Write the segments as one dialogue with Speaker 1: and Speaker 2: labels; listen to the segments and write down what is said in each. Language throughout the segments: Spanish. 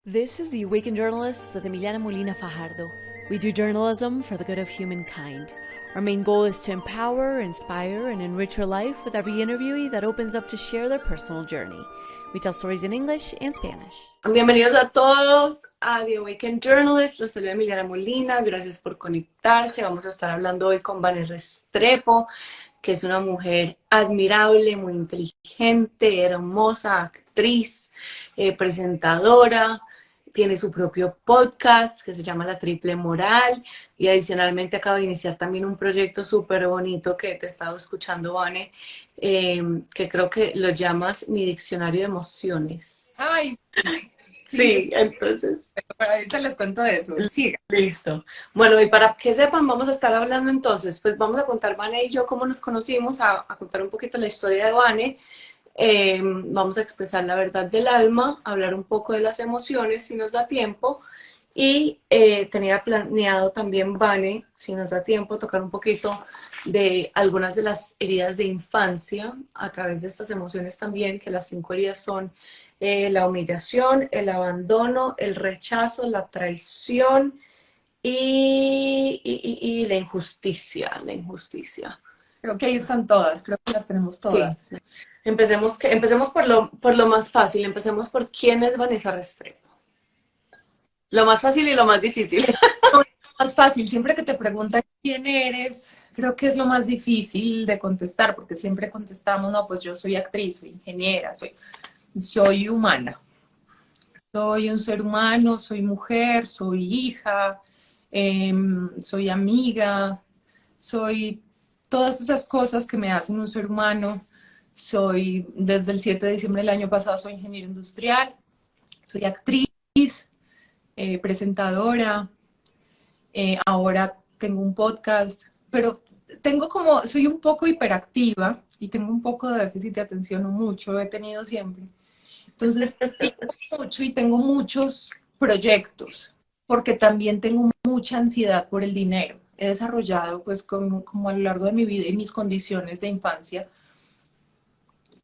Speaker 1: This is the Awakened Journalist with Emiliana Molina Fajardo. We do journalism for the good of humankind. Our main goal is to empower, inspire, and enrich your life with every interviewee that opens up to share their personal journey. We tell stories in English and Spanish.
Speaker 2: Bienvenidos a todos a The Awakened Journalist. Los saluda Emiliana Molina. Gracias por conectarse. Vamos a estar hablando hoy con Vane Restrepo, que es una mujer admirable, muy inteligente, hermosa, actriz, presentadora. Tiene su propio podcast que se llama La Triple Moral y adicionalmente acaba de iniciar también un proyecto súper bonito que te he estado escuchando, Vane, que creo que lo llamas Mi Diccionario de Emociones.
Speaker 3: Ay, sí,
Speaker 2: Sí, entonces,
Speaker 3: pero ahorita les cuento de eso. Siga.
Speaker 2: listo. Bueno, y para que sepan, vamos a estar hablando entonces, pues vamos a contar Vane y yo cómo nos conocimos, a contar un poquito la historia de Vane. Vamos a expresar la verdad del alma, hablar un poco de las emociones si nos da tiempo y tenía planeado también, Vane, si nos da tiempo, tocar un poquito de algunas de las heridas de infancia a través de estas emociones también, que las 5 heridas son la humillación, el abandono, el rechazo, la traición y la injusticia, la injusticia.
Speaker 3: Creo que ahí están todas, creo que las tenemos
Speaker 2: Sí.
Speaker 3: todas.
Speaker 2: Empecemos por lo más fácil, empecemos por quién es Vanessa Restrepo. Lo más fácil y lo más difícil.
Speaker 3: Lo más fácil, siempre que te preguntan quién eres, creo que es lo más difícil de contestar, porque siempre contestamos, no, pues yo soy actriz, soy ingeniera, soy humana. Soy un ser humano, soy mujer, soy hija, soy amiga, soy todas esas cosas que me hacen un ser humano. Soy, desde el 7 de diciembre del año pasado, soy ingeniero industrial, soy actriz, presentadora, ahora tengo un podcast, pero soy un poco hiperactiva y tengo un poco de déficit de atención, no mucho, lo he tenido siempre. Entonces, tengo mucho y tengo muchos proyectos, porque también tengo mucha ansiedad por el dinero. He desarrollado, pues, como a lo largo de mi vida y mis condiciones de infancia,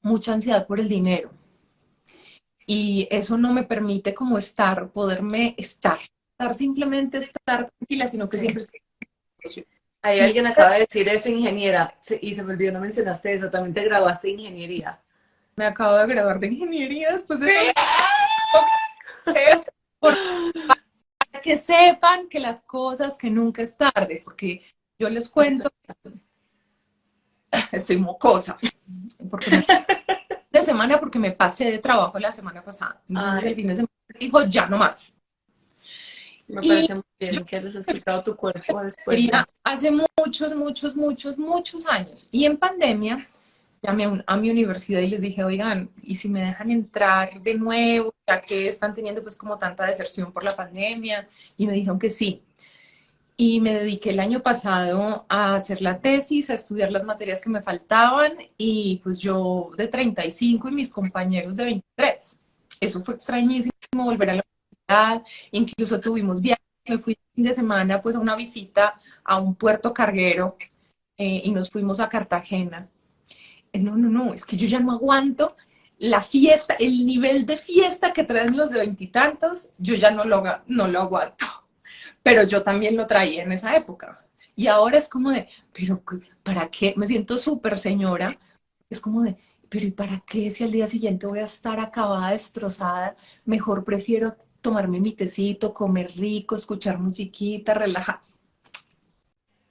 Speaker 3: mucha ansiedad por el dinero. Y eso no me permite como simplemente estar tranquila, sino que siempre estoy.
Speaker 2: Ahí
Speaker 3: Y
Speaker 2: alguien acaba de decir eso, ingeniera, y se me olvidó, no mencionaste eso, también te graduaste de ingeniería.
Speaker 3: me acabo de graduar de ingeniería después de tanto tiempo. Para que sepan que las cosas, que nunca es tarde, porque yo les cuento, estoy mocosa, de semana porque me pasé de trabajo la semana pasada. Entonces el
Speaker 2: Ay,
Speaker 3: fin de semana dijo, ya no más.
Speaker 2: me
Speaker 3: Y
Speaker 2: parece muy
Speaker 3: yo
Speaker 2: bien que hayas escuchado tu cuerpo después de...
Speaker 3: quería hace muchos años. Y en pandemia llamé a mi universidad y les dije, oigan, ¿y si me dejan entrar de nuevo, ya que están teniendo pues como tanta deserción por la pandemia? Y me dijeron que sí. Y me dediqué el año pasado a hacer la tesis, a estudiar las materias que me faltaban y pues yo de 35 y mis compañeros de 23. Eso fue extrañísimo volver a la universidad, incluso tuvimos viajes, me fui el fin de semana pues a una visita a un puerto carguero y nos fuimos a Cartagena. No, es que yo ya no aguanto la fiesta, el nivel de fiesta que traen los de veintitantos, yo ya no lo aguanto, pero yo también lo traía en esa época. Y ahora es como de, pero ¿para qué? Me siento súper señora. Es como de, pero ¿y para qué si al día siguiente voy a estar acabada, destrozada? Mejor prefiero tomarme mi tecito, comer rico, escuchar musiquita, relajar.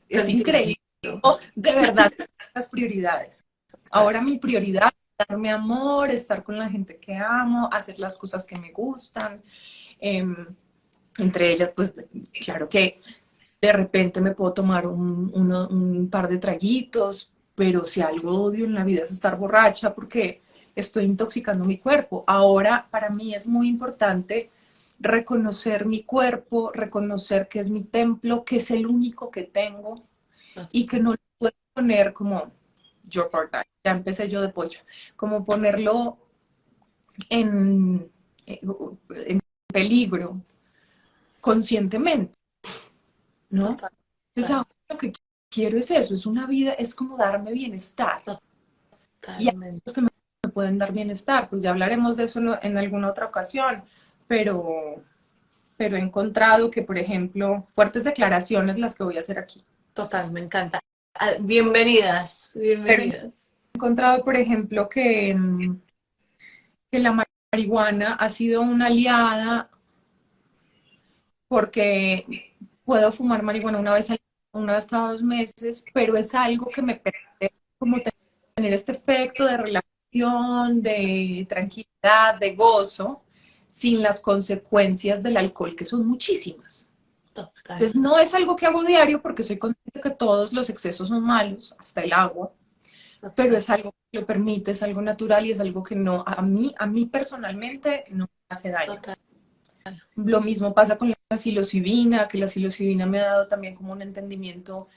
Speaker 2: Te
Speaker 3: Es
Speaker 2: entiendo.
Speaker 3: increíble. De verdad, las prioridades. Ahora mi prioridad es darme amor, estar con la gente que amo, hacer las cosas que me gustan. Em, Entre ellas, pues, claro que de repente me puedo tomar un par de traguitos, pero si algo odio en la vida es estar borracha porque estoy intoxicando mi cuerpo. Ahora, para mí es muy importante reconocer mi cuerpo, reconocer que es mi templo, que es el único que tengo y que no lo puedo poner como yo part-time. Ya empecé yo de pocha, como ponerlo en, en peligro conscientemente, ¿no?
Speaker 2: Total,
Speaker 3: Entonces, ahora lo que quiero es eso, es una vida, es como darme bienestar. Y hay
Speaker 2: totalmente.
Speaker 3: cosas que me pueden dar bienestar, pues ya hablaremos de eso en alguna otra ocasión, pero, pero he encontrado que, por ejemplo, fuertes declaraciones las que voy a hacer aquí.
Speaker 2: Total, me encanta. Ah, bienvenidas,
Speaker 3: Pero he
Speaker 2: bienvenidas.
Speaker 3: encontrado, por ejemplo, que la marihuana ha sido una aliada porque puedo fumar marihuana una vez cada 2 meses, pero es algo que me permite como tener este efecto de relajación, de tranquilidad, de gozo, sin las consecuencias del alcohol, que son muchísimas.
Speaker 2: Total,
Speaker 3: Entonces, no es algo que hago diario porque soy consciente que todos los excesos son malos, hasta el agua, pero
Speaker 2: total,
Speaker 3: es algo que lo permite, es algo natural y es algo que no, a mí personalmente no me hace daño.
Speaker 2: total.
Speaker 3: Lo mismo pasa con la psilocibina, que la psilocibina me ha dado también como un entendimiento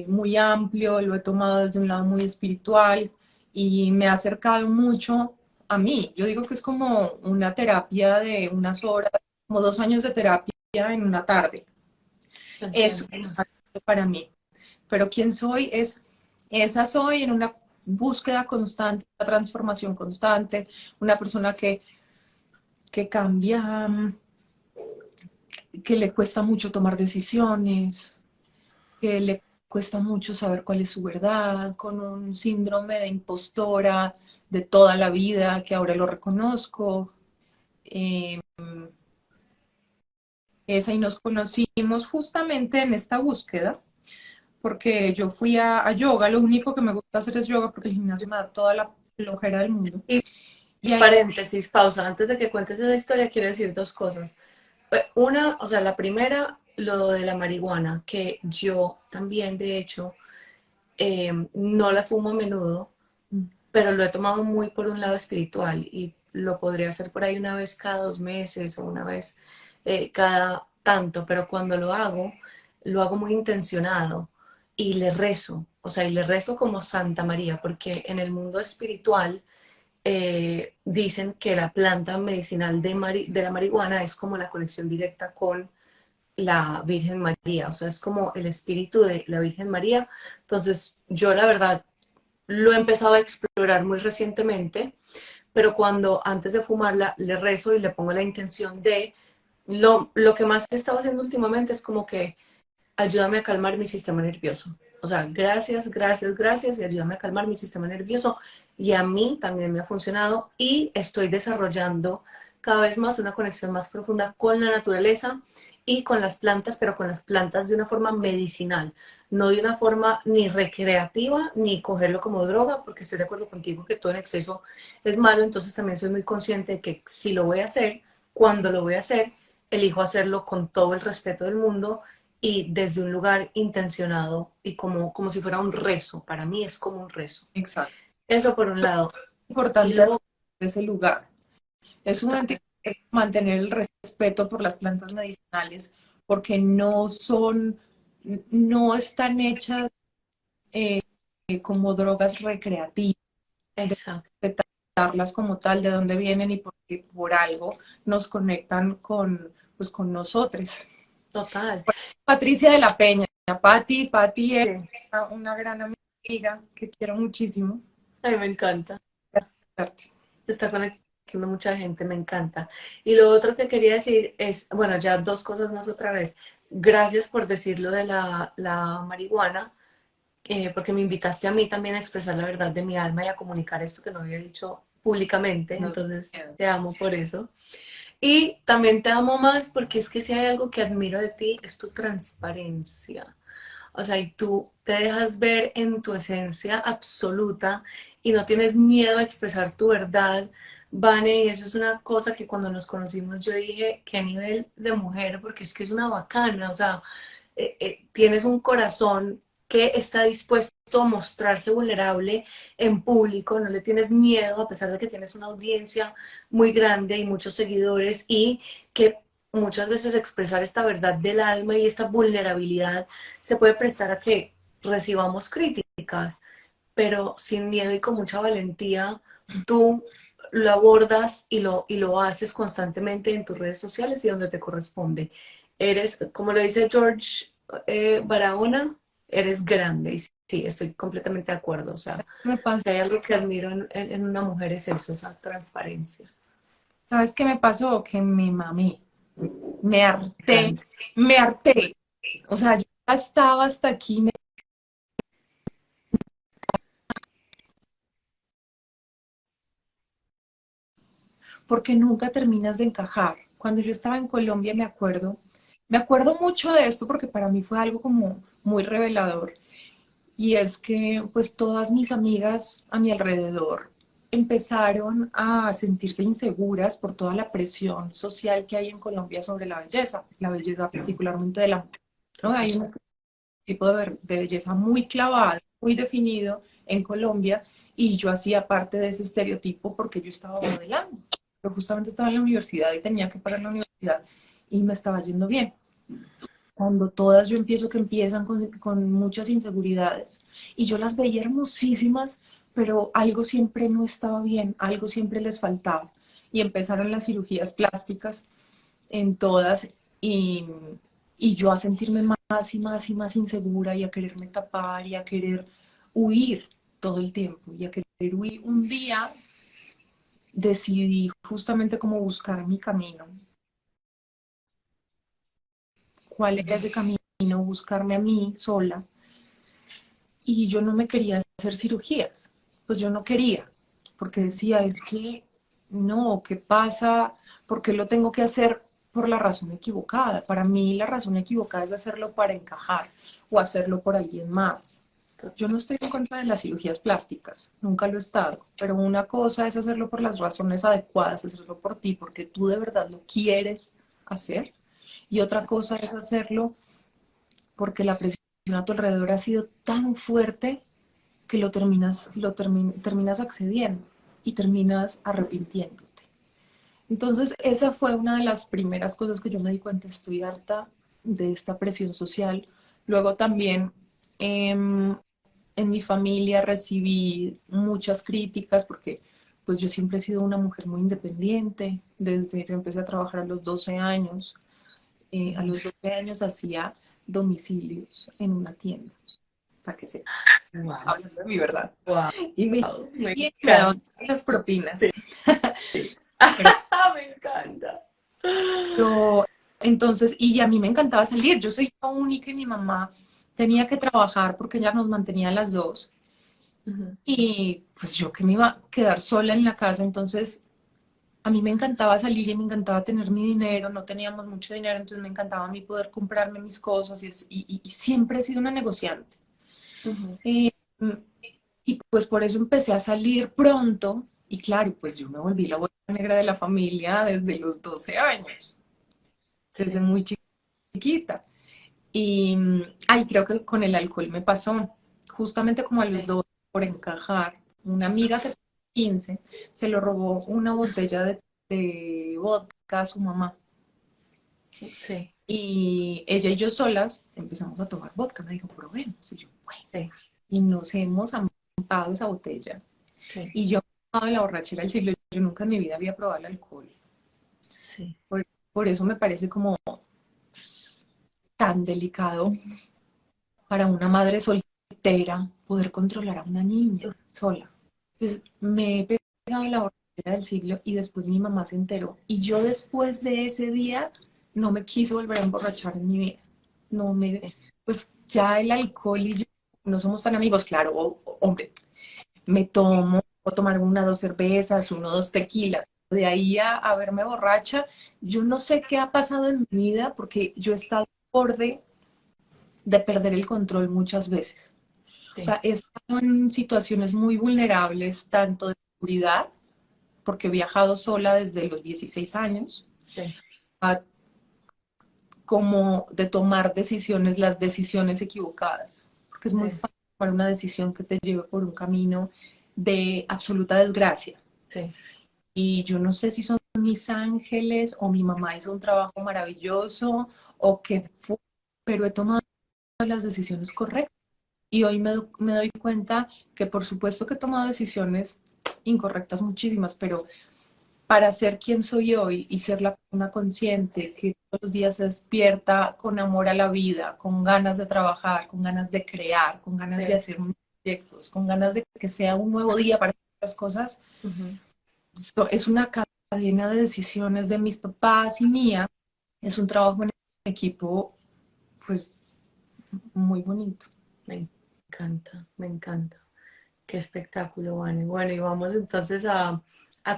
Speaker 3: muy amplio, lo he tomado desde un lado muy espiritual y me ha acercado mucho a mí. Yo digo que es como una terapia de unas horas, como 2 años de terapia en una tarde.
Speaker 2: Te
Speaker 3: Eso
Speaker 2: entiendo.
Speaker 3: es para mí. Pero quién soy es, esa soy en una búsqueda constante, una transformación constante, una persona que cambia, que le cuesta mucho tomar decisiones, que le cuesta mucho saber cuál es su verdad, con un síndrome de impostora de toda la vida, que ahora lo reconozco. Eh, Esa y nos conocimos justamente en esta búsqueda, porque yo fui a yoga, lo único que me gusta hacer es yoga porque el gimnasio me da toda la flojera del mundo.
Speaker 2: Y
Speaker 3: Y ahí,
Speaker 2: paréntesis, pausa. Antes de que cuentes esa historia, quiero decir dos cosas. Una, o sea, la primera, lo de la marihuana, que yo también, de hecho, no la fumo a menudo, pero lo he tomado muy por un lado espiritual y lo podría hacer por ahí una vez cada 2 meses o una vez cada tanto, pero cuando lo hago muy intencionado y le rezo, o sea, y le rezo como Santa María, porque en el mundo espiritual dicen que la planta medicinal de la marihuana es como la conexión directa con la Virgen María, o sea, es como el espíritu de la Virgen María. Entonces, yo la verdad lo he empezado a explorar muy recientemente, pero cuando antes de fumarla le rezo y le pongo la intención de, lo que más he estado haciendo últimamente es como que ayúdame a calmar mi sistema nervioso. O sea, gracias, gracias, gracias y ayúdame a calmar mi sistema nervioso. Y a mí también me ha funcionado y estoy desarrollando cada vez más una conexión más profunda con la naturaleza y con las plantas, pero con las plantas de una forma medicinal, no de una forma ni recreativa ni cogerlo como droga, porque estoy de acuerdo contigo que todo en exceso es malo, entonces también soy muy consciente de que si lo voy a hacer, cuando lo voy a hacer, elijo hacerlo con todo el respeto del mundo y desde un lugar intencionado y como si fuera un rezo. Para mí es como un rezo.
Speaker 3: exacto,
Speaker 2: Eso por un lado. Y
Speaker 3: importante
Speaker 2: luego,
Speaker 3: ese lugar. Es sumamente
Speaker 2: total,
Speaker 3: importante mantener el respeto por las plantas medicinales porque no son, no están hechas como drogas recreativas,
Speaker 2: exacto,
Speaker 3: respetarlas como tal, de dónde vienen y porque por algo nos conectan con, pues, con nosotros.
Speaker 2: total.
Speaker 3: Patricia de la Peña, Pati es
Speaker 2: Sí,
Speaker 3: una gran amiga que quiero muchísimo.
Speaker 2: a mí me encanta.
Speaker 3: Arte.
Speaker 2: Se está conectando mucha gente, me encanta. Y lo otro que quería decir es, bueno, ya dos cosas más otra vez. Gracias por decir lo de la marihuana, porque me invitaste a mí también a expresar la verdad de mi alma y a comunicar esto que no había dicho públicamente,
Speaker 3: No,
Speaker 2: entonces te amo por eso. Y también te amo más porque es que si hay algo que admiro de ti es tu transparencia. O sea, y tú te dejas ver en tu esencia absoluta y no tienes miedo a expresar tu verdad, Vane, y eso es una cosa que cuando nos conocimos yo dije, qué nivel de mujer, porque es que es una bacana, o sea, tienes un corazón que está dispuesto a mostrarse vulnerable en público, no le tienes miedo a pesar de que tienes una audiencia muy grande y muchos seguidores y que muchas veces expresar esta verdad del alma y esta vulnerabilidad se puede prestar a que recibamos críticas, pero sin miedo y con mucha valentía tú lo abordas y lo haces constantemente en tus redes sociales y donde te corresponde. Eres, como lo dice George Barahona, eres grande. Y sí, estoy completamente de acuerdo. O sea,
Speaker 3: Me pasa,
Speaker 2: si hay algo que admiro en una mujer es eso, esa transparencia.
Speaker 3: ¿Sabes qué me pasó? Que me mamé, me harté,
Speaker 2: Encanta.
Speaker 3: me harté. O sea, yo ya estaba hasta aquí, porque nunca terminas de encajar. Cuando yo estaba en Colombia me acuerdo mucho de esto porque para mí fue algo como muy revelador. Y es que pues todas mis amigas a mi alrededor empezaron a sentirse inseguras por toda la presión social que hay en Colombia sobre la belleza particularmente de la mujer, ¿no? Hay un tipo de belleza muy clavado, muy definido en Colombia y yo hacía parte de ese estereotipo porque yo estaba modelando. Pero justamente estaba en la universidad y tenía que pagar la universidad y me estaba yendo bien. Cuando todas yo empiezo que empiezan con muchas inseguridades y yo las veía hermosísimas, pero algo siempre no estaba bien, algo siempre les faltaba. Y empezaron las cirugías plásticas en todas y, y yo a sentirme más y más y más insegura y a quererme tapar y a querer huir todo el tiempo y a querer huir. Un día decidí justamente como buscar mi camino. ¿Cuál era ese camino? Buscarme a mí sola. Y yo no me quería hacer cirugías. Pues yo no quería, porque decía, es que no, ¿qué pasa? ¿Por qué lo tengo que hacer por la razón equivocada? Para mí la razón equivocada es hacerlo para encajar o hacerlo por alguien más. Yo no estoy en contra de las cirugías plásticas, nunca lo he estado, pero una cosa es hacerlo por las razones adecuadas, hacerlo por ti, porque tú de verdad lo quieres hacer, y otra cosa es hacerlo porque la presión a tu alrededor ha sido tan fuerte que terminas accediendo y terminas arrepintiéndote. Entonces, esa fue una de las primeras cosas que yo me di cuenta, estoy harta de esta presión social. Luego también en mi familia recibí muchas críticas porque pues yo siempre he sido una mujer muy independiente, desde que empecé a trabajar a los 12 años. A los 12 años hacía domicilios en una tienda, para que sepas,
Speaker 2: Wow,
Speaker 3: hablando de mi verdad.
Speaker 2: wow,
Speaker 3: Y me,
Speaker 2: me
Speaker 3: y me daban
Speaker 2: encanta.
Speaker 3: las propinas.
Speaker 2: Sí.
Speaker 3: Pero
Speaker 2: Me encanta.
Speaker 3: yo, entonces, y a mí me encantaba salir. Yo soy la única y mi mamá tenía que trabajar porque ella nos mantenía a las dos.
Speaker 2: Ujú.
Speaker 3: Y pues yo que me iba a quedar sola en la casa, entonces a mí me encantaba salir y me encantaba tener mi dinero. No teníamos mucho dinero, entonces me encantaba a mí poder comprarme mis cosas y siempre he sido una negociante.
Speaker 2: Ujú.
Speaker 3: Eh, y pues por eso empecé a salir pronto y claro, pues yo me volví la oveja negra de la familia desde los 12 años, desde
Speaker 2: Sí.
Speaker 3: muy chiquita. Y ay, creo que con el alcohol me pasó, justamente como a los 12 por encajar. Una amiga que tenía 15 se lo robó una botella de vodka a su mamá.
Speaker 2: Sí,
Speaker 3: Y ella y yo solas empezamos a tomar vodka. Me dijo, probemos. Y yo, bueno,
Speaker 2: sí,
Speaker 3: y nos hemos ampado esa botella.
Speaker 2: sí,
Speaker 3: Y yo, la borrachera del siglo, yo nunca en mi vida había probado el alcohol.
Speaker 2: sí,
Speaker 3: Por, por eso me parece como tan delicado para una madre soltera poder controlar a una niña sola. Entonces me he pegado la borrachera del siglo y después mi mamá se enteró. Y yo después de ese día no me quise volver a emborrachar en mi vida. No me,
Speaker 2: sí.
Speaker 3: pues ya el alcohol y yo no somos tan amigos, claro, hombre, me tomo, o tomar una, dos cervezas, uno, dos tequilas. De ahí a verme borracha, yo no sé qué ha pasado en mi vida porque yo he estado al borde de perder el control muchas veces. O
Speaker 2: Sí.
Speaker 3: sea, he estado en situaciones muy vulnerables, tanto de seguridad, porque he viajado sola desde los 16 años,
Speaker 2: Sí,
Speaker 3: a- como de tomar decisiones, las decisiones equivocadas, porque es muy
Speaker 2: sí,
Speaker 3: fácil tomar una decisión que te lleve por un camino de absoluta desgracia.
Speaker 2: sí,
Speaker 3: Y yo no sé si son mis ángeles o mi mamá hizo un trabajo maravilloso o qué fue, pero he tomado las decisiones correctas. Y hoy me doy cuenta que por supuesto que he tomado decisiones incorrectas muchísimas, pero para ser quien soy hoy y ser la persona consciente que todos los días se despierta con amor a la vida, con ganas de trabajar, con ganas de crear, con ganas de
Speaker 2: sí.
Speaker 3: hacer proyectos, con ganas de que sea un nuevo día para hacer las cosas,
Speaker 2: Ujú.
Speaker 3: es una cadena de decisiones de mis papás y mía. Es un trabajo en equipo, pues, muy bonito.
Speaker 2: Me encanta, me encanta. Qué espectáculo, Vane. Bueno, y vamos entonces a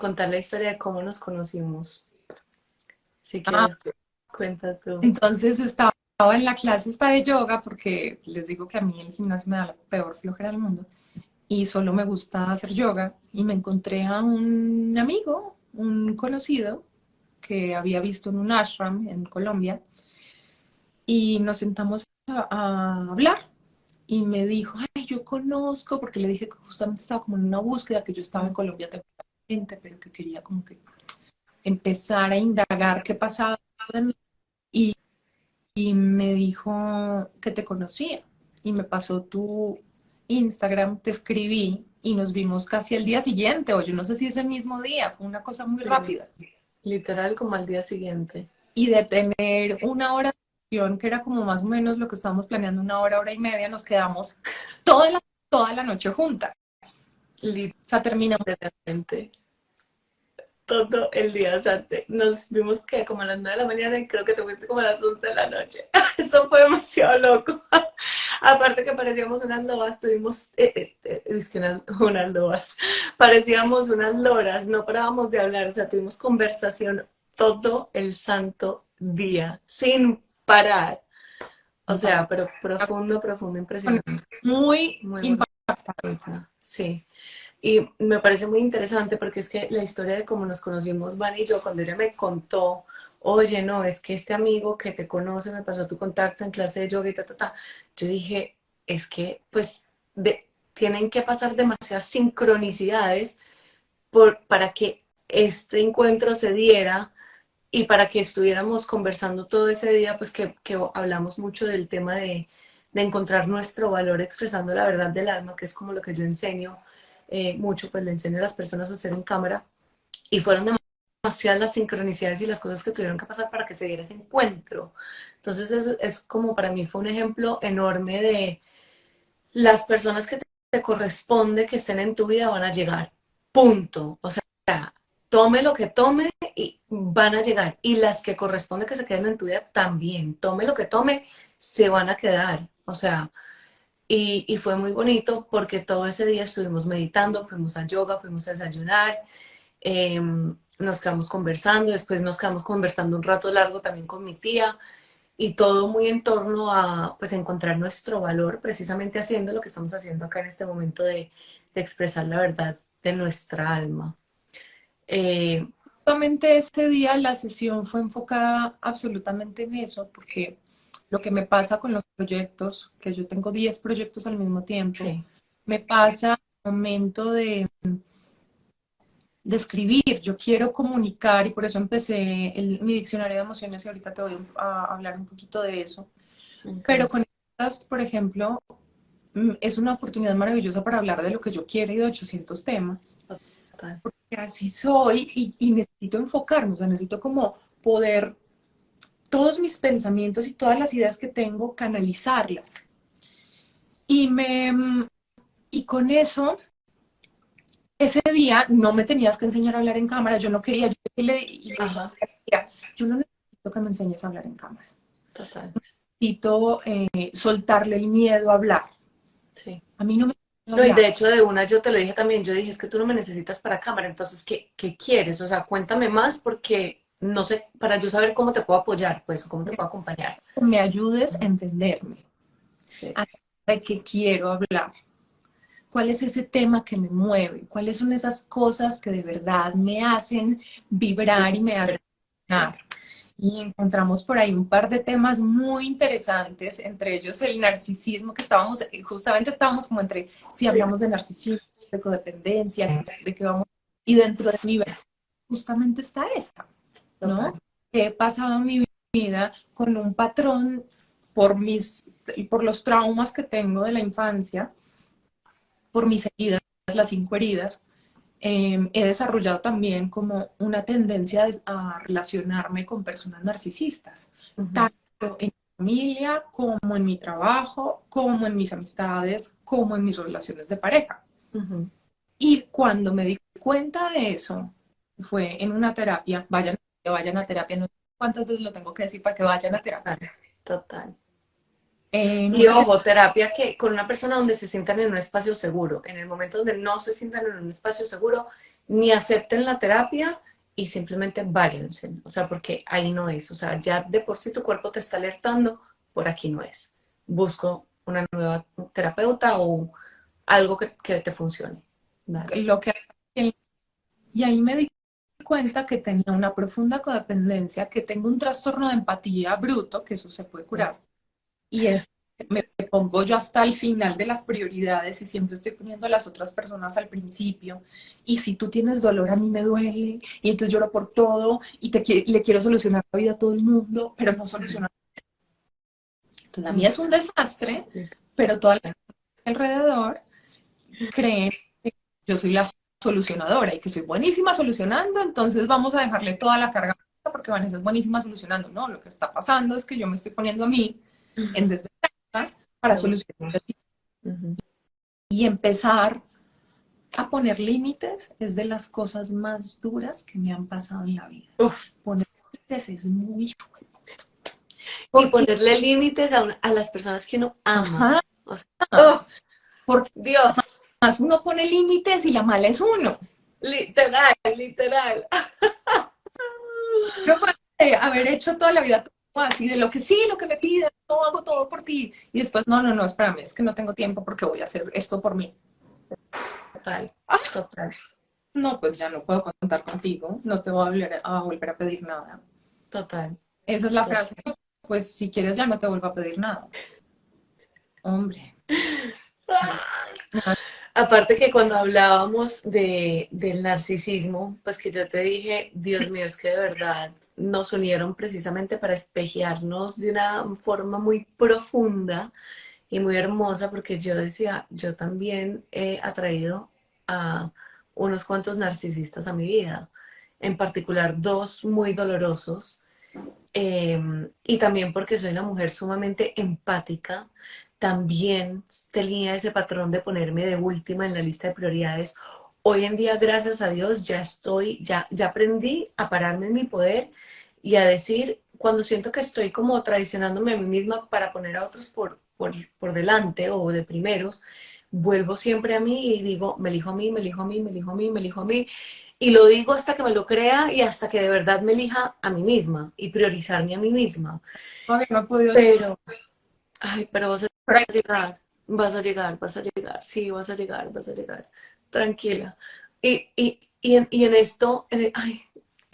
Speaker 2: contar la historia de cómo nos conocimos. Si
Speaker 3: Ah,
Speaker 2: quieres, cuenta tú.
Speaker 3: entonces estaba en la clase esta de yoga porque les digo que a mí el gimnasio me da la peor flojera del mundo y solo me gusta hacer yoga y me encontré a un amigo, un conocido que había visto en un ashram en Colombia y nos sentamos a hablar y me dijo, ay, yo conozco, porque le dije que justamente estaba como en una búsqueda, que yo estaba en Colombia temporalmente, pero que quería como que empezar a indagar qué pasaba en mí. Y, y me dijo que te conocía y me pasó tu Instagram, te escribí y nos vimos casi el día siguiente, o yo no sé si ese mismo día, fue una cosa muy
Speaker 2: Sí,
Speaker 3: rápida.
Speaker 2: literal como al día siguiente.
Speaker 3: Y de tener una hora de sesión, que era como más o menos lo que estábamos planeando, una hora, hora y media, nos quedamos toda la noche juntas. O sea, terminamos.
Speaker 2: Literalmente. Todo el día, o sea, nos vimos que como a las 9 de la mañana y creo que te fuiste como a las 11 de la noche. Eso fue demasiado loco. Aparte que parecíamos unas lobas, tuvimos, es que unas lobas, parecíamos unas loras, no parábamos de hablar, o sea, tuvimos conversación todo el santo día, sin parar. O sea,
Speaker 3: No,
Speaker 2: pero profundo, profundo, impresionante.
Speaker 3: muy
Speaker 2: Muy
Speaker 3: impactante.
Speaker 2: bonita, sí. Y me parece muy interesante porque es que la historia de cómo nos conocimos, Van y yo, cuando ella me contó, oye, no, es que este amigo que te conoce me pasó tu contacto en clase de yoga y ta, ta, ta. Yo dije, es que, pues, tienen que pasar demasiadas sincronicidades para que este encuentro se diera y para que estuviéramos conversando todo ese día, pues que hablamos mucho del tema de encontrar nuestro valor expresando la verdad del alma, que es como lo que yo enseño mucho, pues le enseño a las personas a hacer en cámara. Y fueron demasiadas las sincronicidades y las cosas que tuvieron que pasar para que se diera ese encuentro. Entonces eso es como para mí fue un ejemplo enorme de las personas que te corresponde que estén en tu vida van a llegar. Punto. O sea, tome lo que tome y van a llegar. Y las que corresponde que se queden en tu vida también. Tome lo que tome, se van a quedar. O sea, y fue muy bonito porque todo ese día estuvimos meditando, fuimos a yoga, fuimos a desayunar, nos quedamos conversando, después nos quedamos conversando un rato largo también con mi tía y todo muy en torno a pues encontrar nuestro valor precisamente haciendo lo que estamos haciendo acá en este momento de expresar la verdad de nuestra alma. Eh,
Speaker 3: Justamente ese día la sesión fue enfocada absolutamente en eso, porque lo que me pasa con los proyectos, que yo tengo 10 proyectos al mismo tiempo,
Speaker 2: sí,
Speaker 3: me pasa al momento de escribir. Yo quiero comunicar y por eso empecé mi diccionario de emociones y ahorita te voy a hablar un poquito de eso.
Speaker 2: me
Speaker 3: Pero
Speaker 2: encanta.
Speaker 3: con estas, por ejemplo, es una oportunidad maravillosa para hablar de lo que yo quiero y de 800 temas.
Speaker 2: Total.
Speaker 3: Porque así soy y necesito enfocarme, o sea, necesito como poder todos mis pensamientos y todas las ideas que tengo, canalizarlas. Y, y con eso, ese día no me tenías que enseñar a hablar en cámara, yo no quería, y le dije,
Speaker 2: Ajá,
Speaker 3: mira, yo no necesito que me enseñes a hablar en cámara,
Speaker 2: total.
Speaker 3: necesito soltarle el miedo a hablar.
Speaker 2: Sí.
Speaker 3: A mí no me gusta
Speaker 2: No, y
Speaker 3: hablar.
Speaker 2: de hecho de una yo te lo dije también, yo dije, es que tú no me necesitas para cámara, entonces, ¿qué quieres? O sea, cuéntame más porque no sé, para yo saber cómo te puedo apoyar, pues, cómo te puedo acompañar.
Speaker 3: Que me ayudes a entenderme,
Speaker 2: Sí,
Speaker 3: a de qué quiero hablar, cuál es ese tema que me mueve, cuáles son esas cosas que de verdad me hacen vibrar y me hacen soñar. Y encontramos por ahí un par de temas muy interesantes, entre ellos el narcisismo, que justamente estábamos como entre si hablamos de narcisismo, de codependencia, de qué vamos, y dentro de mi vida justamente está esta,
Speaker 2: total.
Speaker 3: ¿no? Que he pasado mi vida con un patrón por por los traumas que tengo de la infancia, por mis heridas, las 5 heridas, he desarrollado también como una tendencia a relacionarme con personas narcisistas,
Speaker 2: Ujú,
Speaker 3: tanto en mi familia como en mi trabajo, como en mis amistades, como en mis relaciones de pareja.
Speaker 2: ujú,
Speaker 3: Y cuando me di cuenta de eso, fue en una terapia, vayan a terapia, no sé cuántas veces lo tengo que decir para que vayan a terapia.
Speaker 2: Total, total.
Speaker 3: En
Speaker 2: Y
Speaker 3: una
Speaker 2: ojo, terapia que con una persona donde se sientan en un espacio seguro. En el momento donde no se sientan en un espacio seguro, ni acepten la terapia y simplemente váyanse. O sea, porque ahí no es. O sea, ya de por sí tu cuerpo te está alertando, por aquí no es. Busco una nueva terapeuta o algo que te funcione. Dale.
Speaker 3: lo que y ahí me di cuenta que tenía una profunda codependencia, que tengo un trastorno de empatía bruto, que eso se puede curar. Y es me pongo yo hasta el final de las prioridades y siempre estoy poniendo a las otras personas al principio. Y si tú tienes dolor, a mí me duele. Y entonces lloro por todo y le quiero solucionar la vida a todo el mundo, pero no solucionar. Entonces, la vida es un desastre, pero todas las personas alrededor creen que yo soy la solucionadora y que soy buenísima solucionando, entonces vamos a dejarle toda la carga porque Vanessa es buenísima solucionando. No, lo que está pasando es que yo me estoy poniendo a mí en desventaja para solucionar y empezar a poner límites es de las cosas más duras que me han pasado en la vida.
Speaker 2: Uf.
Speaker 3: Poner límites es muy
Speaker 2: Y
Speaker 3: porque,
Speaker 2: ponerle límites a las personas que uno ama.
Speaker 3: ajá,
Speaker 2: O sea, oh,
Speaker 3: porque
Speaker 2: Dios,
Speaker 3: más uno pone límites y la mala es uno.
Speaker 2: literal, literal.
Speaker 3: No puede haber hecho toda la vida todo así de lo que sí, lo que me piden, no hago todo por ti. Y después, no, espérame, es que no tengo tiempo porque voy a hacer esto por mí.
Speaker 2: Total, total,
Speaker 3: No, pues ya no puedo contar contigo, no te voy a volver a pedir nada.
Speaker 2: total,
Speaker 3: Esa es la
Speaker 2: total.
Speaker 3: frase. Pues si quieres ya no te vuelvo a pedir nada. Hombre.
Speaker 2: Aparte que cuando hablábamos del narcisismo, pues que yo te dije, Dios mío, es que de verdad nos unieron precisamente para espejearnos de una forma muy profunda y muy hermosa, porque yo decía, yo también he atraído a unos cuantos narcisistas a mi vida, en particular dos muy dolorosos, y también porque soy una mujer sumamente empática, también tenía ese patrón de ponerme de última en la lista de prioridades. Hoy en día, gracias a Dios, ya aprendí a pararme en mi poder y a decir, cuando siento que estoy como traicionándome a mí misma para poner a otros por delante o de primeros, vuelvo siempre a mí y digo, me elijo a mí, me elijo a mí, me elijo a mí, me elijo a mí. Y lo digo hasta que me lo crea y hasta que de verdad me elija a mí misma y priorizarme a mí misma.
Speaker 3: Todavía no he podido.
Speaker 2: Pero, ay, pero vas a
Speaker 3: Pero hay
Speaker 2: llegar, vas a llegar, vas a llegar, sí, vas a llegar, vas a llegar. Tranquila. Y en esto, ay,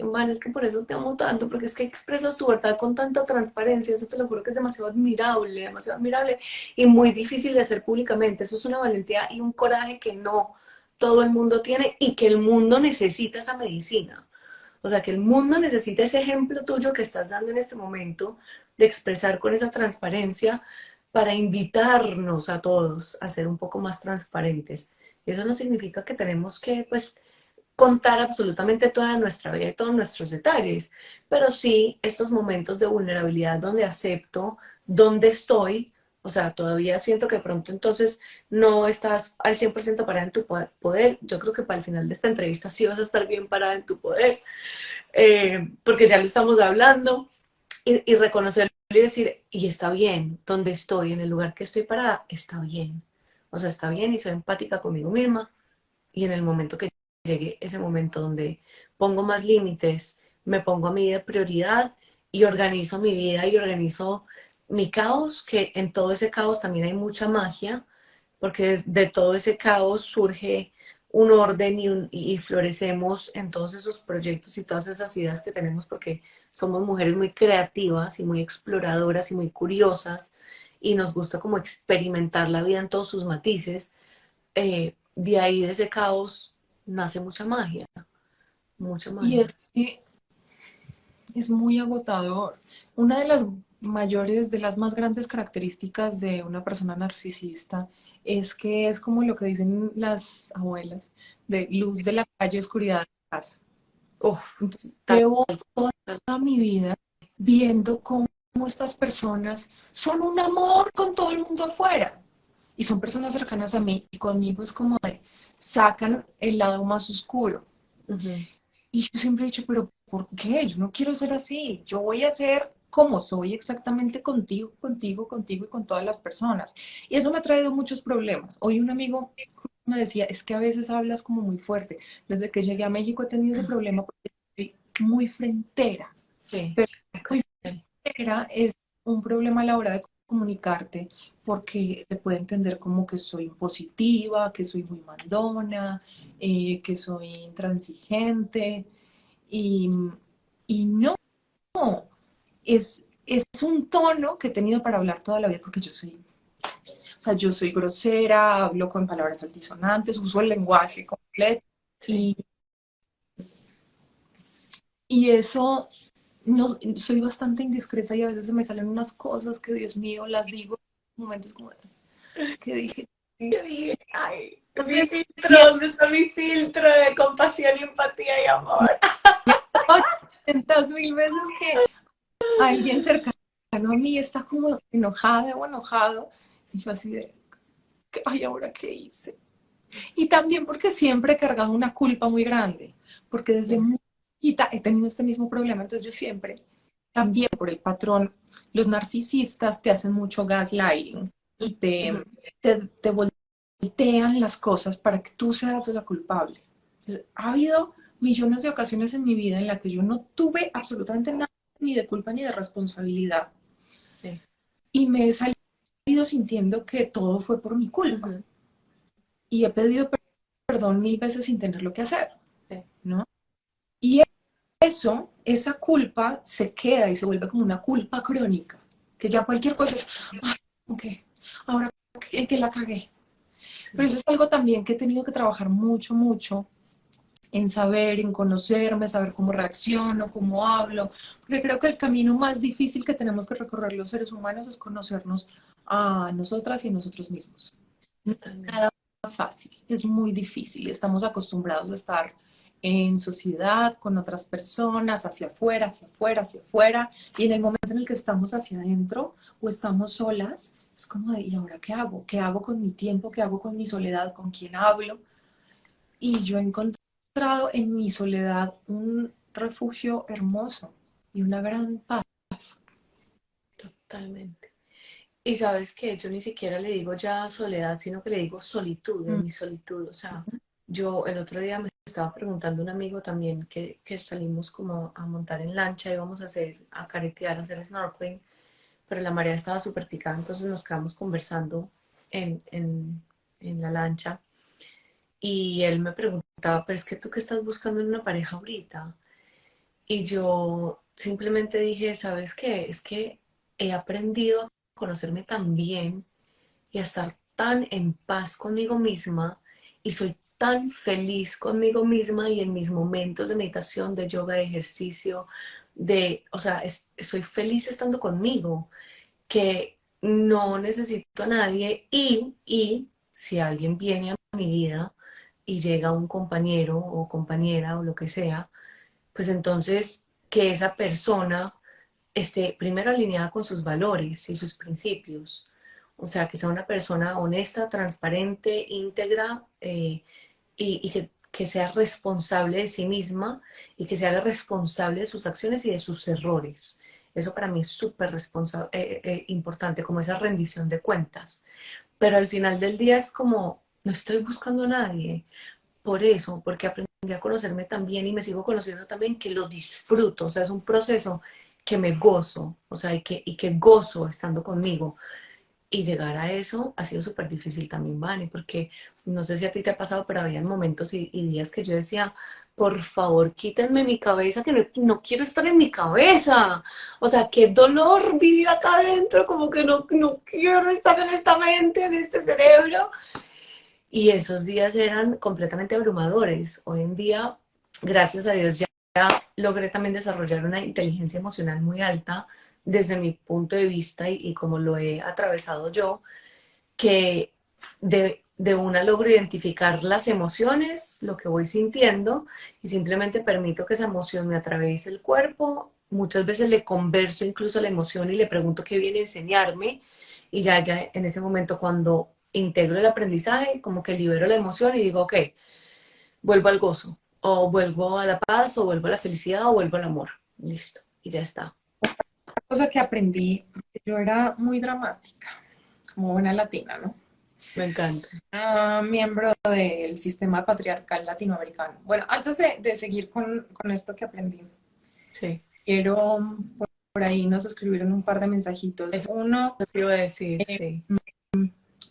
Speaker 2: man, es que por eso te amo tanto, porque es que expresas tu verdad con tanta transparencia, eso te lo juro que es demasiado admirable y muy difícil de hacer públicamente. Eso es una valentía y un coraje que no todo el mundo tiene y que el mundo necesita esa medicina. O sea, que el mundo necesita ese ejemplo tuyo que estás dando en este momento de expresar con esa transparencia para invitarnos a todos a ser un poco más transparentes. Y eso no significa que tenemos que, pues, contar absolutamente toda nuestra vida y todos nuestros detalles, pero sí estos momentos de vulnerabilidad donde acepto dónde estoy, o sea, todavía siento que pronto entonces no estás al 100% parada en tu poder. Yo creo que para el final de esta entrevista sí vas a estar bien parada en tu poder, porque ya lo estamos hablando, y reconocerlo y decir, y está bien, donde estoy, en el lugar que estoy parada, está bien. O sea, está bien y soy empática conmigo misma. Y en el momento que llegue ese momento donde pongo más límites, me pongo a mi de prioridad y organizo mi vida y organizo mi caos, que en todo ese caos también hay mucha magia, porque de todo ese caos surge un orden y florecemos en todos esos proyectos y todas esas ideas que tenemos, porque somos mujeres muy creativas y muy exploradoras y muy curiosas y nos gusta como experimentar la vida en todos sus matices. De ahí, de ese caos, nace mucha magia, mucha
Speaker 3: y
Speaker 2: magia.
Speaker 3: es que es muy agotador. Una de las mayores, de las más grandes características de una persona narcisista es que es como lo que dicen las abuelas, de luz de la calle, oscuridad de la casa.
Speaker 2: Uf,
Speaker 3: Entonces,
Speaker 2: tal,
Speaker 3: llevo toda mi vida viendo cómo estas personas son un amor con todo el mundo afuera. Y son personas cercanas a mí y conmigo es como de sacan el lado más oscuro.
Speaker 2: uh -huh.
Speaker 3: Y yo siempre he dicho, pero ¿por qué? Yo no quiero ser así. Yo voy a ser como soy exactamente contigo, contigo, contigo y con todas las personas. Y eso me ha traído muchos problemas. Hoy un amigo me decía, es que a veces hablas como muy fuerte. Desde que llegué a México he tenido ese problema porque soy muy frentera.
Speaker 2: Sí,
Speaker 3: Pero
Speaker 2: ok.
Speaker 3: muy frentera es un problema a la hora de comunicarte porque se puede entender como que soy impositiva, que soy muy mandona, que soy intransigente. Y, y no, es un tono que he tenido para hablar toda la vida porque o sea, yo soy grosera, hablo con palabras altisonantes, uso el lenguaje completo
Speaker 2: Sí.
Speaker 3: y, y eso, no, soy bastante indiscreta y a veces se me salen unas cosas que, Dios mío, las digo en momentos como, que dije?
Speaker 2: Yo dije, ay, mi
Speaker 3: Pues,
Speaker 2: filtro, ¿dónde está mi filtro de compasión, empatía y amor?
Speaker 3: 800.000 veces que alguien cercano a mí está como enojada o enojado y yo así de, ay, ¿ahora qué hice? Y también porque siempre he cargado una culpa muy grande, porque desde muy chiquita he tenido este mismo problema, entonces yo siempre, también por el patrón, los narcisistas te hacen mucho gaslighting y
Speaker 2: Ujú.
Speaker 3: te voltean las cosas para que tú seas la culpable. Entonces, ha habido millones de ocasiones en mi vida en las que yo no tuve absolutamente nada, ni de culpa ni de responsabilidad,
Speaker 2: Sí.
Speaker 3: y me he salido sintiendo que todo fue por mi culpa.
Speaker 2: Ujú.
Speaker 3: Y he pedido perdón 1000 veces sin tenerlo que hacer,
Speaker 2: Sí.
Speaker 3: ¿no? Y eso, esa culpa se queda y se vuelve como una culpa crónica, que ya cualquier cosa es, ay, ok, ahora que la cagué. Pero
Speaker 2: Sí.
Speaker 3: eso es algo también que he tenido que trabajar mucho, mucho en saber, en conocerme, saber cómo reacciono, cómo hablo, porque creo que el camino más difícil que tenemos que recorrer los seres humanos es conocernos a nosotras y a nosotros mismos.
Speaker 2: Totalmente.
Speaker 3: Fácil, es muy difícil. Estamos acostumbrados a estar en sociedad con otras personas, hacia afuera, hacia afuera, hacia afuera, y en el momento en el que estamos hacia adentro o estamos solas, es como de, ¿y ahora qué hago? ¿Qué hago con mi tiempo? ¿Qué hago con mi soledad? ¿Con quién hablo? Y yo he encontrado en mi soledad un refugio hermoso y una gran paz.
Speaker 2: Totalmente. Y sabes que yo ni siquiera le digo ya soledad, sino que le digo solitud, en
Speaker 3: Mm,
Speaker 2: mi solitud. O sea, yo el otro día me estaba preguntando un amigo también que salimos como a montar en lancha, íbamos a hacer, a caretear, a hacer snorkeling, pero la marea estaba súper picada, entonces nos quedamos conversando en, en, en la lancha. Y él me preguntaba, pero es que tú qué estás buscando en una pareja ahorita. Y yo simplemente dije, ¿sabes qué? Es que he aprendido a conocerme tan bien y a estar tan en paz conmigo misma y soy tan feliz conmigo misma y en mis momentos de meditación, de yoga, de ejercicio, o sea, soy feliz estando conmigo, que no necesito a nadie y si alguien viene a mi vida y llega un compañero o compañera o lo que sea, pues entonces que esa persona esté primero alineada con sus valores y sus principios. O sea, que sea una persona honesta, transparente, íntegra y que sea responsable de sí misma y que se haga responsable de sus acciones y de sus errores. Eso para mí es súper importante, como esa rendición de cuentas. Pero al final del día es como, no estoy buscando a nadie. Por eso, porque aprendí a conocerme también y me sigo conociendo también que lo disfruto, o sea, es un proceso que me gozo, o sea, y que gozo estando conmigo. Y llegar a eso ha sido súper difícil también, Vane, porque no sé si a ti te ha pasado, pero había momentos y días que yo decía, por favor, quítenme mi cabeza, que no quiero estar en mi cabeza. O sea, qué dolor vivir acá adentro, como que no quiero estar en esta mente, en este cerebro. Y esos días eran completamente abrumadores. Hoy en día, gracias a Dios, ya logré también desarrollar una inteligencia emocional muy alta desde mi punto de vista y como lo he atravesado yo, que de una logro identificar las emociones, lo que voy sintiendo y simplemente permito que esa emoción me atraviese el cuerpo. Muchas veces le converso incluso a la emoción y le pregunto qué viene a enseñarme y ya en ese momento cuando integro el aprendizaje, como que libero la emoción y digo, ok, vuelvo al gozo. O vuelvo a la paz, o vuelvo a la felicidad, o vuelvo al amor. Listo, y ya está.
Speaker 3: Cosa que aprendí, porque yo era muy dramática, como buena latina, ¿no?
Speaker 2: Me encanta.
Speaker 3: Miembro del sistema patriarcal latinoamericano. Bueno, antes de seguir con esto que aprendí,
Speaker 2: Sí,
Speaker 3: quiero, por ahí nos escribieron un par de mensajitos.
Speaker 2: eso
Speaker 3: Uno,
Speaker 2: te iba a decir, sí.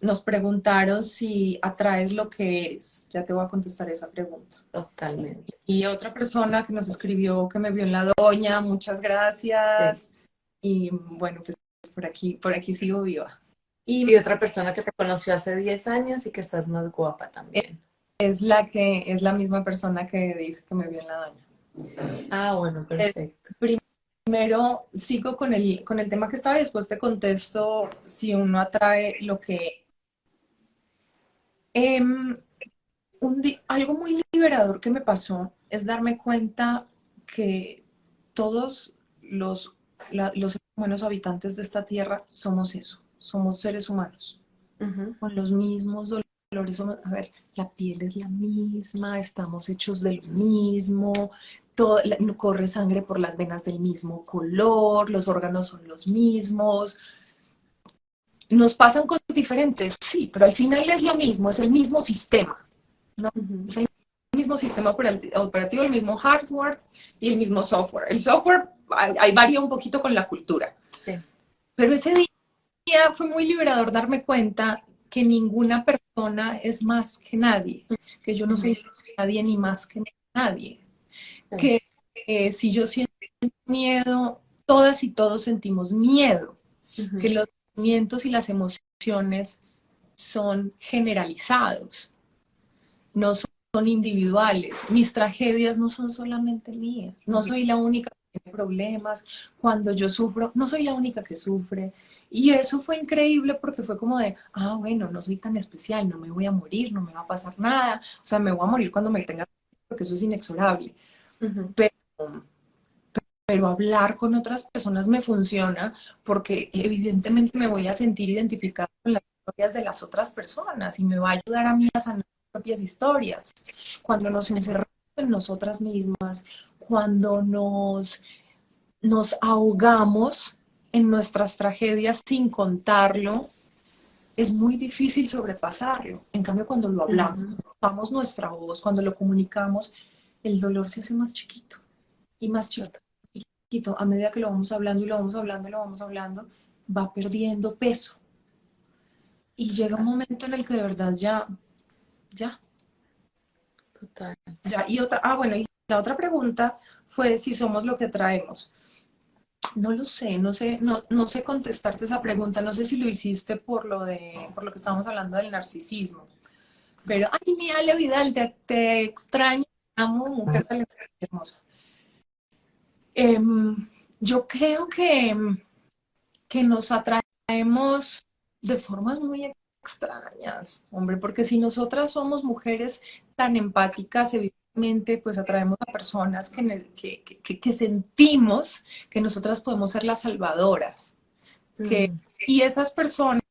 Speaker 3: nos preguntaron si atraes lo que eres. Ya te voy a contestar esa pregunta.
Speaker 2: Totalmente.
Speaker 3: Y otra persona que nos escribió que me vio en la doña, muchas
Speaker 2: Sí.
Speaker 3: gracias. Y bueno, pues por aquí sigo viva. Y
Speaker 2: Y otra persona que te conoció hace 10 años y que estás más guapa también.
Speaker 3: es la misma persona que dice que me vio en la doña.
Speaker 2: Ah, bueno,
Speaker 3: Eh,
Speaker 2: perfecto.
Speaker 3: Primero sigo con el tema que estaba y después te contesto si uno atrae lo que... Em, algo muy liberador que me pasó es darme cuenta que todos los humanos habitantes de esta tierra somos eso, somos seres humanos,
Speaker 2: Ujú.
Speaker 3: con los mismos dolores. A ver, la piel es la misma, estamos hechos de lo mismo, corre sangre por las venas del mismo color, los órganos son los mismos. Nos pasan cosas diferentes, sí, pero al final es lo mismo, es el mismo sistema, ¿no?
Speaker 2: Ujú.
Speaker 3: Es el mismo sistema operativo, el mismo hardware y el mismo software. El software ahí varía un poquito con la cultura.
Speaker 2: Sí.
Speaker 3: Pero ese día fue muy liberador darme cuenta que ninguna persona es más que nadie, que yo no
Speaker 2: Ujú.
Speaker 3: soy nadie ni más que nadie,
Speaker 2: Sí.
Speaker 3: que si yo siento miedo, todas y todos sentimos miedo, que
Speaker 2: Ujú.
Speaker 3: los sentimientos y las emociones son generalizados, no son individuales. Mis tragedias no son solamente mías. No soy la única que tiene problemas. Cuando yo sufro, no soy la única que sufre. Y eso fue increíble porque fue como de, bueno, no soy tan especial, no me voy a morir, no me va a pasar nada. O sea, me voy a morir cuando me tenga, porque eso es inexorable.
Speaker 2: Ujú.
Speaker 3: Pero, pero hablar con otras personas me funciona porque evidentemente me voy a sentir identificada con las historias de las otras personas y me va a ayudar a mí a sanar mis propias historias. Cuando nos encerramos en nosotras mismas, cuando nos ahogamos en nuestras tragedias sin contarlo, es muy difícil sobrepasarlo. En cambio, cuando lo hablamos,
Speaker 2: Ujú.
Speaker 3: usamos nuestra voz, cuando lo comunicamos, el dolor se hace más chiquito y más chiquito.
Speaker 2: Total.
Speaker 3: A medida que lo vamos hablando y lo vamos hablando y lo vamos hablando, va perdiendo peso. Y llega un momento en el que de verdad ya,
Speaker 2: Total.
Speaker 3: ya. Y bueno, y la otra pregunta fue si somos lo que traemos. No lo sé, no sé contestarte esa pregunta. No sé si lo hiciste por lo que estábamos hablando del narcisismo. Pero, ay, mi Ale Vidal, te extraño, te amo, mujer talentosa y hermosa. Yo creo que nos atraemos de formas muy extrañas, hombre, porque si nosotras somos mujeres tan empáticas, evidentemente, pues atraemos a personas que sentimos que nosotras podemos ser las salvadoras, que,
Speaker 2: Ujú.
Speaker 3: y esas personas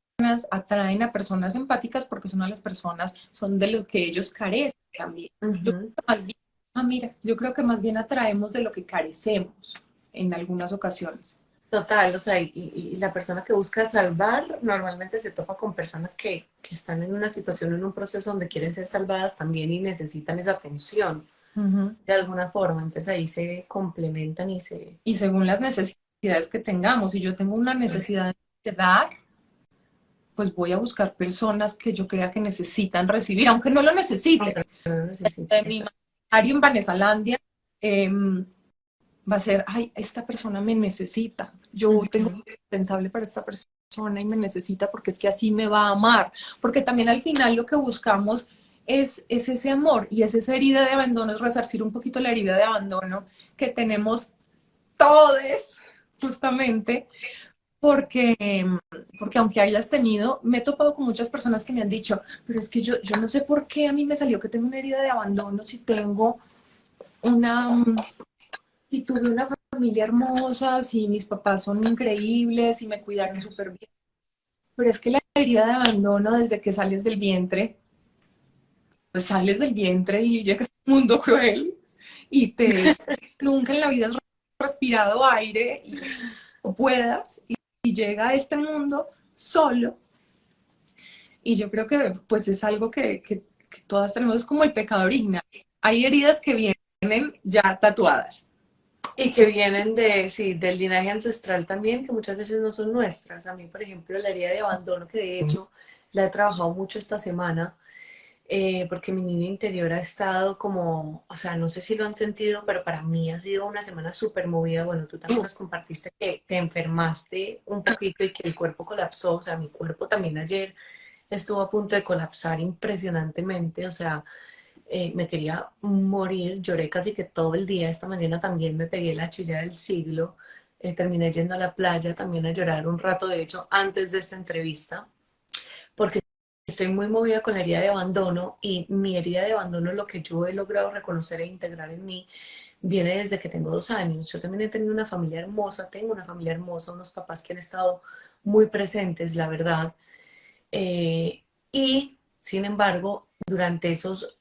Speaker 3: atraen a personas empáticas porque son a las personas, son de lo que ellos carecen también. Yo creo
Speaker 2: Ujú.
Speaker 3: que más bien, mira, yo creo que más bien atraemos de lo que carecemos en algunas ocasiones.
Speaker 2: Total, o sea, y la persona que busca salvar normalmente se topa con personas que están en una situación, en un proceso donde quieren ser salvadas también y necesitan esa atención
Speaker 3: Ujú.
Speaker 2: de alguna forma. Entonces ahí se complementan y se...
Speaker 3: Y según las necesidades que tengamos, si yo tengo una necesidad de dar, pues voy a buscar personas que yo crea que necesitan recibir, aunque no lo necesiten.
Speaker 2: Aunque no necesite
Speaker 3: De mi
Speaker 2: esa.
Speaker 3: imaginario en Vanesalandia va a ser, ay, esta persona me necesita, yo tengo
Speaker 2: Ujú.
Speaker 3: un indispensable para esta persona y me necesita porque es que así me va a amar, porque también al final lo que buscamos es ese amor y es esa herida de abandono, es resarcir un poquito la herida de abandono que tenemos todos, justamente, porque, porque aunque hayas tenido, me he topado con muchas personas que me han dicho, pero es que yo no sé por qué a mí me salió que tengo una herida de abandono si tengo una, si tuve una familia hermosa, si mis papás son increíbles, si me cuidaron súper bien. Pero es que la herida de abandono desde que sales del vientre, pues sales del vientre y llegas mundo cruel y nunca en la vida has respirado aire y no puedas y llega a este mundo solo. Y yo creo que pues es algo que todas tenemos, es como el pecado original. Hay heridas que vienen ya tatuadas.
Speaker 2: Y que vienen de, sí, del linaje ancestral también, que muchas veces no son nuestras. A mí, por ejemplo, la herida de abandono, que de hecho la he trabajado mucho esta semana, porque mi niña interior ha estado como, o sea, no sé si lo han sentido, pero para mí ha sido una semana súper movida. Bueno, tú también nos compartiste que te enfermaste un poquito y que el cuerpo colapsó, o sea, mi cuerpo también ayer estuvo a punto de colapsar impresionantemente, o sea, me quería morir, lloré casi que todo el día. Esta mañana también me pegué la chilla del siglo, terminé yendo a la playa también a llorar un rato, de hecho, antes de esta entrevista, porque estoy muy movida con la herida de abandono y mi herida de abandono, lo que yo he logrado reconocer e integrar en mí, viene desde que tengo 2 años. Yo también he tenido una familia hermosa, tengo una familia hermosa, unos papás que han estado muy presentes, la verdad. Y, sin embargo, durante esos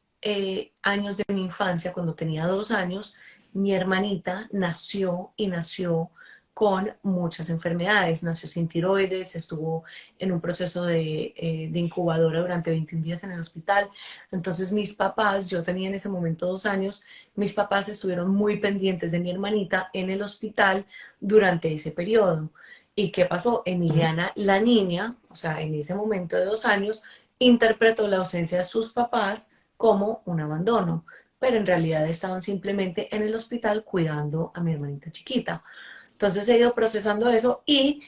Speaker 2: años de mi infancia, cuando tenía 2 años, mi hermanita nació y nació con muchas enfermedades. Nació sin tiroides, estuvo en un proceso de incubadora durante 21 días en el hospital. Entonces mis papás, yo tenía en ese momento 2 años, mis papás estuvieron muy pendientes de mi hermanita en el hospital durante ese periodo. ¿Y qué pasó? Emiliana, la niña, o sea, en ese momento de 2 años, interpretó la ausencia de sus papás como un abandono, pero en realidad estaban simplemente en el hospital cuidando a mi hermanita chiquita. Entonces he ido procesando eso y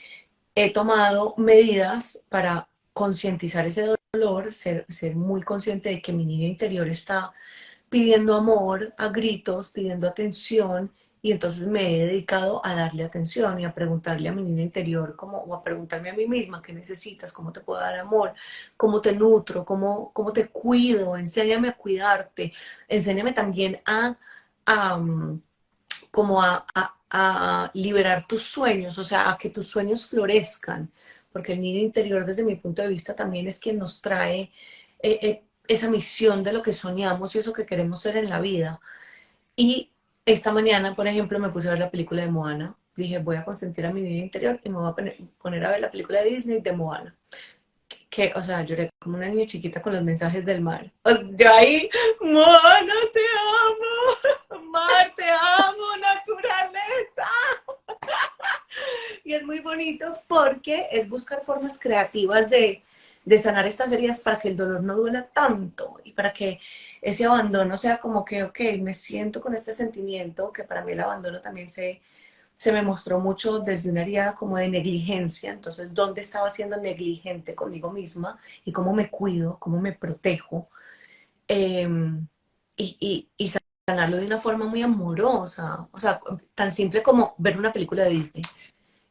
Speaker 2: he tomado medidas para concientizar ese dolor, ser muy consciente de que mi niña interior está pidiendo amor a gritos, pidiendo atención, y entonces me he dedicado a darle atención y a preguntarle a mi niña interior como, o a preguntarme a mí misma qué necesitas, cómo te puedo dar amor, cómo te nutro, cómo te cuido, enséñame a cuidarte, enséñame también a como a liberar tus sueños, o sea, a que tus sueños florezcan, porque el niño interior desde mi punto de vista también es quien nos trae esa misión de lo que soñamos y eso que queremos ser en la vida. Y esta mañana, por ejemplo, me puse a ver la película de Moana. Dije, voy a consentir a mi niño interior y me voy a poner a ver la película de Disney de Moana. Que, o sea, lloré como una niña chiquita con los mensajes del mar. Yo ahí, Moana, te amo, mar, te amo, naturaleza. Y es muy bonito porque es buscar formas creativas de sanar estas heridas para que el dolor no duela tanto y para que ese abandono sea como que, ok, me siento con este sentimiento, que para mí el abandono también se me mostró mucho desde una herida como de negligencia. Entonces, ¿dónde estaba siendo negligente conmigo misma y cómo me cuido, cómo me protejo? Eh, y sanarlo de una forma muy amorosa, o sea, tan simple como ver una película de Disney.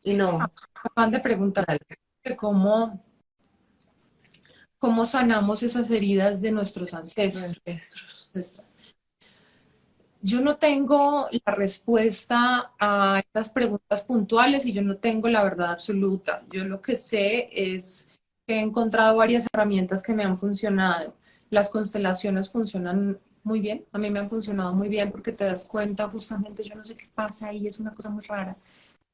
Speaker 2: Y no,
Speaker 3: Acaban de preguntar
Speaker 2: dale,
Speaker 3: cómo sanamos esas heridas de nuestros ancestros.
Speaker 2: maestros.
Speaker 3: Yo no tengo la respuesta a estas preguntas puntuales y yo no tengo la verdad absoluta. Yo lo que sé es que he encontrado varias herramientas que me han funcionado. Las constelaciones funcionan muy bien, a mí me han funcionado muy bien porque te das cuenta justamente, yo no sé qué pasa ahí, es una cosa muy rara,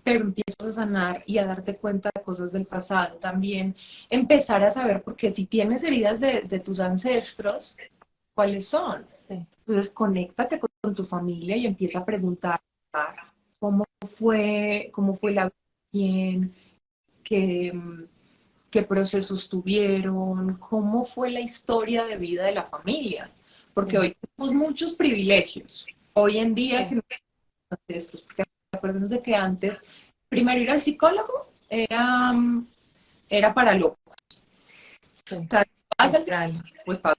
Speaker 3: pero empiezas a sanar y a darte cuenta de cosas del pasado. También empezar a saber, porque si tienes heridas de tus ancestros, ¿cuáles son?
Speaker 2: Sí.
Speaker 3: Entonces, conéctate con tu familia y empieza a preguntar cómo fue la vida, qué, qué procesos tuvieron, cómo fue la historia de vida de la familia. Porque
Speaker 2: Sí,
Speaker 3: hoy tenemos muchos privilegios. Hoy en día que
Speaker 2: sí,
Speaker 3: no tenemos ancestros, porque acuérdense que antes, primero ir al psicólogo era para locos.
Speaker 2: sí,
Speaker 3: O sea, vas al psicólogo,
Speaker 2: literal.
Speaker 3: pues estás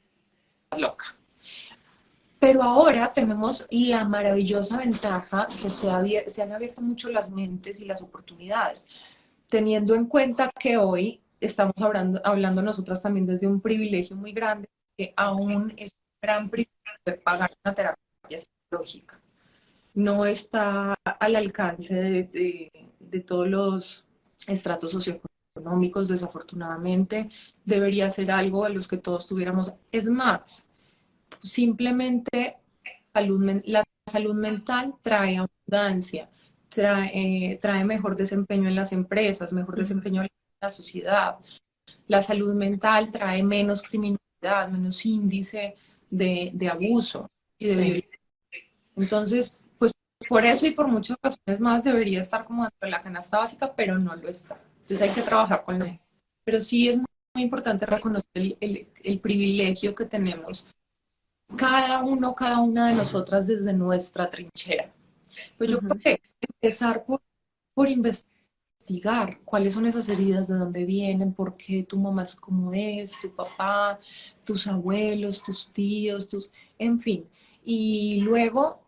Speaker 3: loca. Pero ahora tenemos la maravillosa ventaja que se han abierto mucho las mentes y las oportunidades, teniendo en cuenta que hoy estamos hablando nosotras también desde un privilegio muy grande, que aún es un gran privilegio de pagar una terapia psicológica. No está al alcance de todos los estratos socioeconómicos, desafortunadamente. Debería ser algo a los que todos tuviéramos. Es más, simplemente la salud mental trae abundancia, trae mejor desempeño en las empresas, mejor desempeño en la sociedad. La salud mental trae menos criminalidad, menos índice de abuso y de
Speaker 2: Sí.
Speaker 3: violencia. Entonces, pues por eso y por muchas razones más debería estar como dentro de la canasta básica, pero no lo está. Entonces hay que trabajar con lo. Pero sí es muy importante reconocer el privilegio que tenemos cada uno, cada una de nosotras desde nuestra trinchera. Pues yo creo que empezar por investigar cuáles son esas heridas, de dónde vienen, por qué tu mamá es como es, tu papá, tus abuelos, tus tíos, en fin. Y luego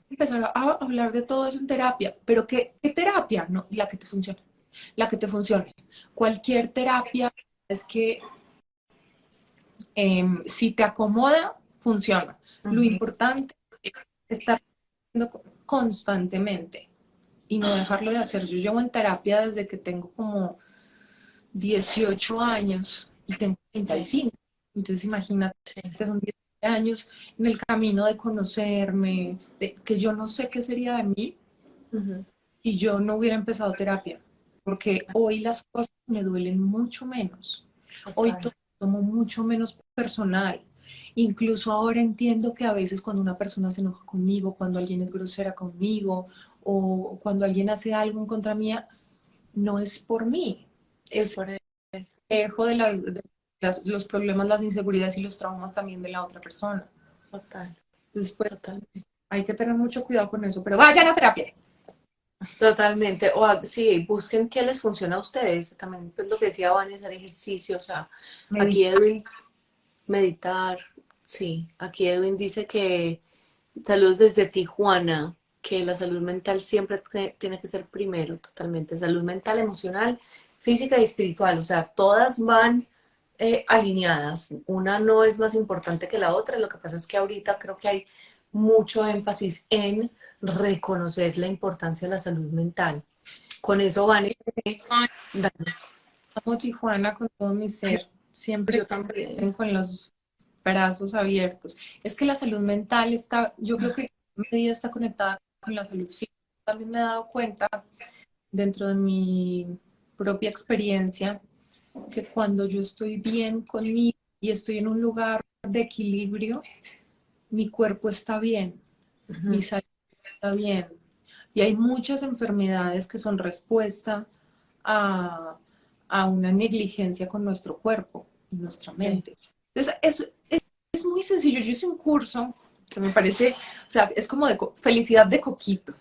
Speaker 3: empezar a hablar de todo eso en terapia. Pero ¿qué terapia? No, la que te funcione. La que te funcione. Cualquier terapia es que si te acomoda, funciona. Lo importante es estar haciendo constantemente y no dejarlo de hacer. Yo llevo en terapia desde que tengo como 18 años y tengo 35. Entonces imagínate, son 10 años en el camino de conocerme, de que yo no sé qué sería de mí si yo no hubiera empezado terapia, porque hoy las cosas me duelen mucho menos. Hoy todo lo tomo mucho menos personal. Incluso ahora entiendo que a veces cuando una persona se enoja conmigo, cuando alguien es grosera conmigo o cuando alguien hace algo en contra mía, no es por mí, es
Speaker 2: Por ahí.
Speaker 3: reflejo los problemas, las inseguridades y los traumas también de la otra persona.
Speaker 2: Total,
Speaker 3: Entonces, pues
Speaker 2: total.
Speaker 3: hay que tener mucho cuidado con eso, pero vayan a terapia.
Speaker 2: Totalmente. Sí, busquen qué les funciona a ustedes. También pues, lo que decía Vani, hacer ejercicio. O sea, aquí Edwin, meditar. Sí, aquí Edwin dice que saludos desde Tijuana, que la salud mental siempre tiene que ser primero, totalmente. Salud mental, emocional, física y espiritual. O sea, todas van alineadas. Una no es más importante que la otra. Lo que pasa es que ahorita creo que hay mucho énfasis en reconocer la importancia de la salud mental. Con eso van.
Speaker 3: Amo Tijuana con todo mi ser, siempre
Speaker 2: Yo también.
Speaker 3: con los brazos abiertos. Es que la salud mental está, yo creo que en medida está conectada con la salud física. También me he dado cuenta dentro de mi propia experiencia que cuando yo estoy bien conmigo y estoy en un lugar de equilibrio, mi cuerpo está bien, mi salud está bien. Y hay muchas enfermedades que son respuesta a, a una negligencia con nuestro cuerpo y nuestra mente. Entonces, es muy sencillo. Yo hice un curso que me parece, o sea, es como de felicidad de coquito,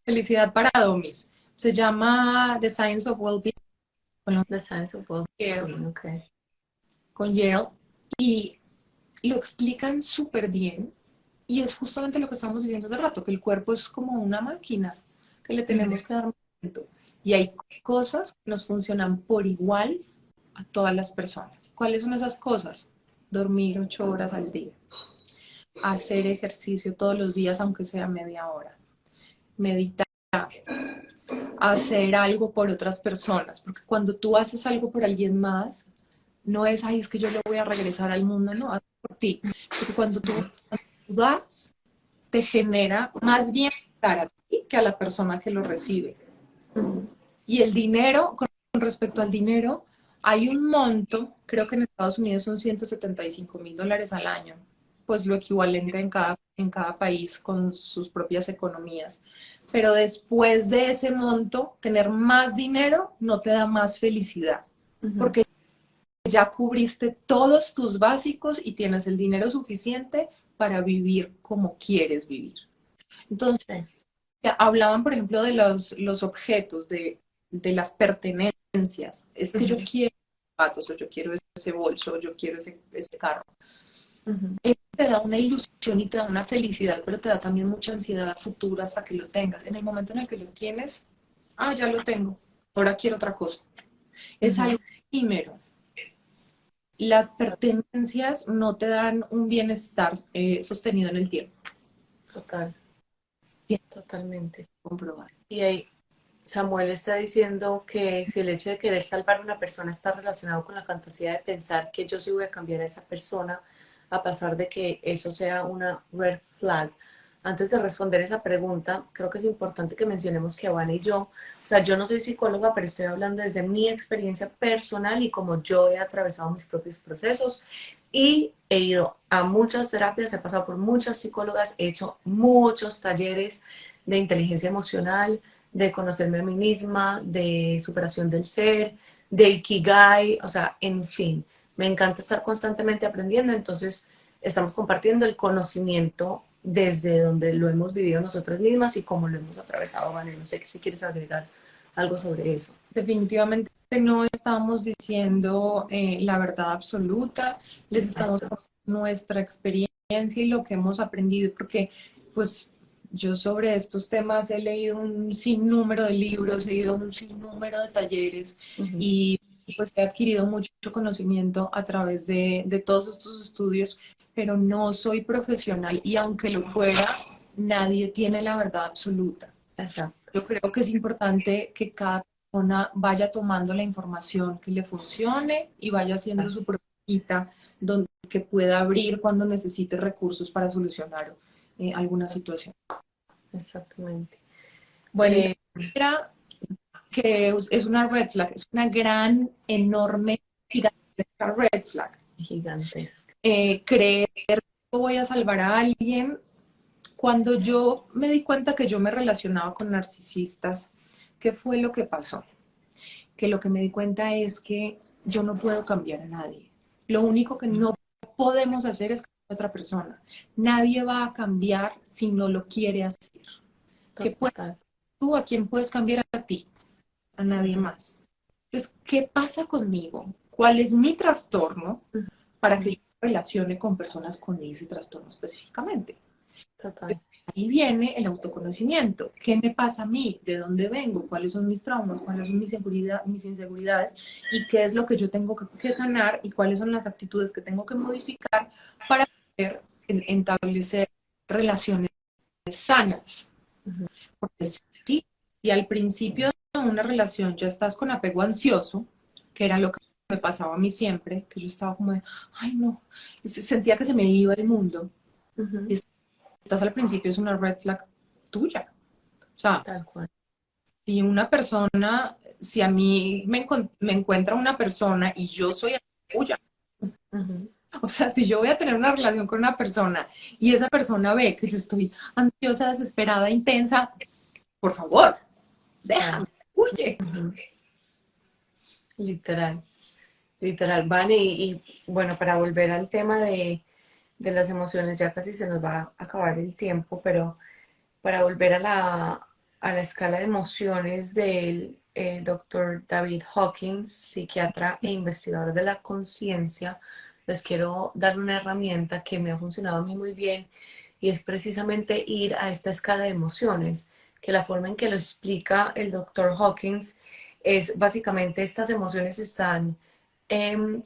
Speaker 3: felicidad para domis. Se llama The Science of Wellbeing
Speaker 2: The Science of Well-being, okay.
Speaker 3: con Yale y lo explican súper bien. Y es justamente lo que estamos diciendo hace rato, que el cuerpo es como una máquina, que le tenemos que dar movimiento. Y hay cosas que nos funcionan por igual a todas las personas. ¿Cuáles son esas cosas? Dormir 8 horas al día, hacer ejercicio todos los días, aunque sea media hora, meditar, hacer algo por otras personas, porque cuando tú haces algo por alguien más, no es, ahí es que yo le voy a regresar al mundo, no, haz por ti. Porque cuando tú das, te genera más bienestar a ti que a la persona que lo recibe. Y el dinero, con respecto al dinero, hay un monto, creo que en Estados Unidos son $175,000 al año, pues lo equivalente en cada país con sus propias economías. Pero después de ese monto, tener más dinero no te da más felicidad, porque ya cubriste todos tus básicos y tienes el dinero suficiente para vivir como quieres vivir. Entonces, hablaban, por ejemplo, de los objetos, de las pertenencias. Es que yo quiero zapatos, o yo quiero ese bolso, o yo quiero ese carro. Eso te da una ilusión y te da una felicidad, pero te da también mucha ansiedad a futuro hasta que lo tengas. En el momento en el que lo tienes, ya lo tengo, ahora quiero otra cosa. Es algo efímero. Las pertenencias no te dan un bienestar sostenido en el tiempo.
Speaker 2: Total,
Speaker 3: Sí,
Speaker 2: totalmente.
Speaker 3: comprobar.
Speaker 2: Y ahí Samuel está diciendo que si el hecho de querer salvar a una persona está relacionado con la fantasía de pensar que yo sí voy a cambiar a esa persona, a pesar de que eso sea una red flag. Antes de responder esa pregunta, creo que es importante que mencionemos que Vane y yo, o sea, yo no soy psicóloga, pero estoy hablando desde mi experiencia personal y como yo he atravesado mis propios procesos y he ido a muchas terapias, he pasado por muchas psicólogas, he hecho muchos talleres de inteligencia emocional, de conocerme a mí misma, de superación del ser, de Ikigai, o sea, en fin, me encanta estar constantemente aprendiendo, entonces estamos compartiendo el conocimiento desde donde lo hemos vivido nosotras mismas y cómo lo hemos atravesado, Vale. No sé si quieres agregar algo sobre eso.
Speaker 3: Definitivamente no estamos diciendo la verdad absoluta, les estamos
Speaker 2: Exacto.
Speaker 3: contando nuestra experiencia y lo que hemos aprendido, porque pues yo sobre estos temas he leído un sinnúmero de libros, he ido a un sinnúmero de talleres
Speaker 2: Ujú.
Speaker 3: y pues he adquirido mucho conocimiento a través de todos estos estudios, pero no soy profesional y aunque lo fuera, nadie tiene la verdad absoluta.
Speaker 2: Exacto.
Speaker 3: Yo creo que es importante que cada persona vaya tomando la información que le funcione y vaya haciendo su propia hojita donde que pueda abrir cuando necesite recursos para solucionar alguna situación.
Speaker 2: Exactamente.
Speaker 3: Bueno, y la primera que es una red flag, es una gran, enorme, gigantesca red flag.
Speaker 2: Gigantesca.
Speaker 3: Creer que voy a salvar a alguien. Cuando yo me di cuenta que yo me relacionaba con narcisistas, ¿qué fue lo que pasó? Que lo que me di cuenta es que yo no puedo cambiar a nadie. Lo único que no podemos hacer es cambiar a otra persona. Nadie va a cambiar si no lo quiere hacer. ¿Qué puedes
Speaker 2: Total.
Speaker 3: tú? ¿A quién puedes cambiar? A ti, a nadie
Speaker 2: Ujú.
Speaker 3: más. Entonces, ¿qué pasa conmigo? ¿Cuál es mi trastorno para que yo me relacione con personas con ese trastorno específicamente?
Speaker 2: Total.
Speaker 3: Ahí viene el autoconocimiento. ¿Qué me pasa a mí? ¿De dónde vengo? ¿Cuáles son mis traumas? ¿Cuáles son mis inseguridades? ¿Y qué es lo que yo tengo que sanar? ¿Y cuáles son las actitudes que tengo que modificar para poder establecer relaciones sanas?
Speaker 2: Ujú.
Speaker 3: Porque si al principio de una relación ya estás con apego ansioso, que era lo que me pasaba a mí siempre, que yo estaba como de, ay no, sentía que se me iba el mundo.
Speaker 2: Ujú.
Speaker 3: Si estás al principio es una red flag tuya. O sea,
Speaker 2: Tal cual.
Speaker 3: si una persona, si a mí me encuentra una persona y yo soy tuya,
Speaker 2: Ujú.
Speaker 3: o sea, si yo voy a tener una relación con una persona y esa persona ve que yo estoy ansiosa, desesperada, intensa, por favor, déjame,
Speaker 2: Claro.
Speaker 3: huye.
Speaker 2: Ujú. Literal. Literal, Vane, y bueno, para volver al tema de las emociones, ya casi se nos va a acabar el tiempo, pero para volver a la escala de emociones del doctor David Hawkins, psiquiatra e investigador de la conciencia, les quiero dar una herramienta que me ha funcionado a mí muy bien y es precisamente ir a esta escala de emociones, que la forma en que lo explica el doctor Hawkins es básicamente estas emociones están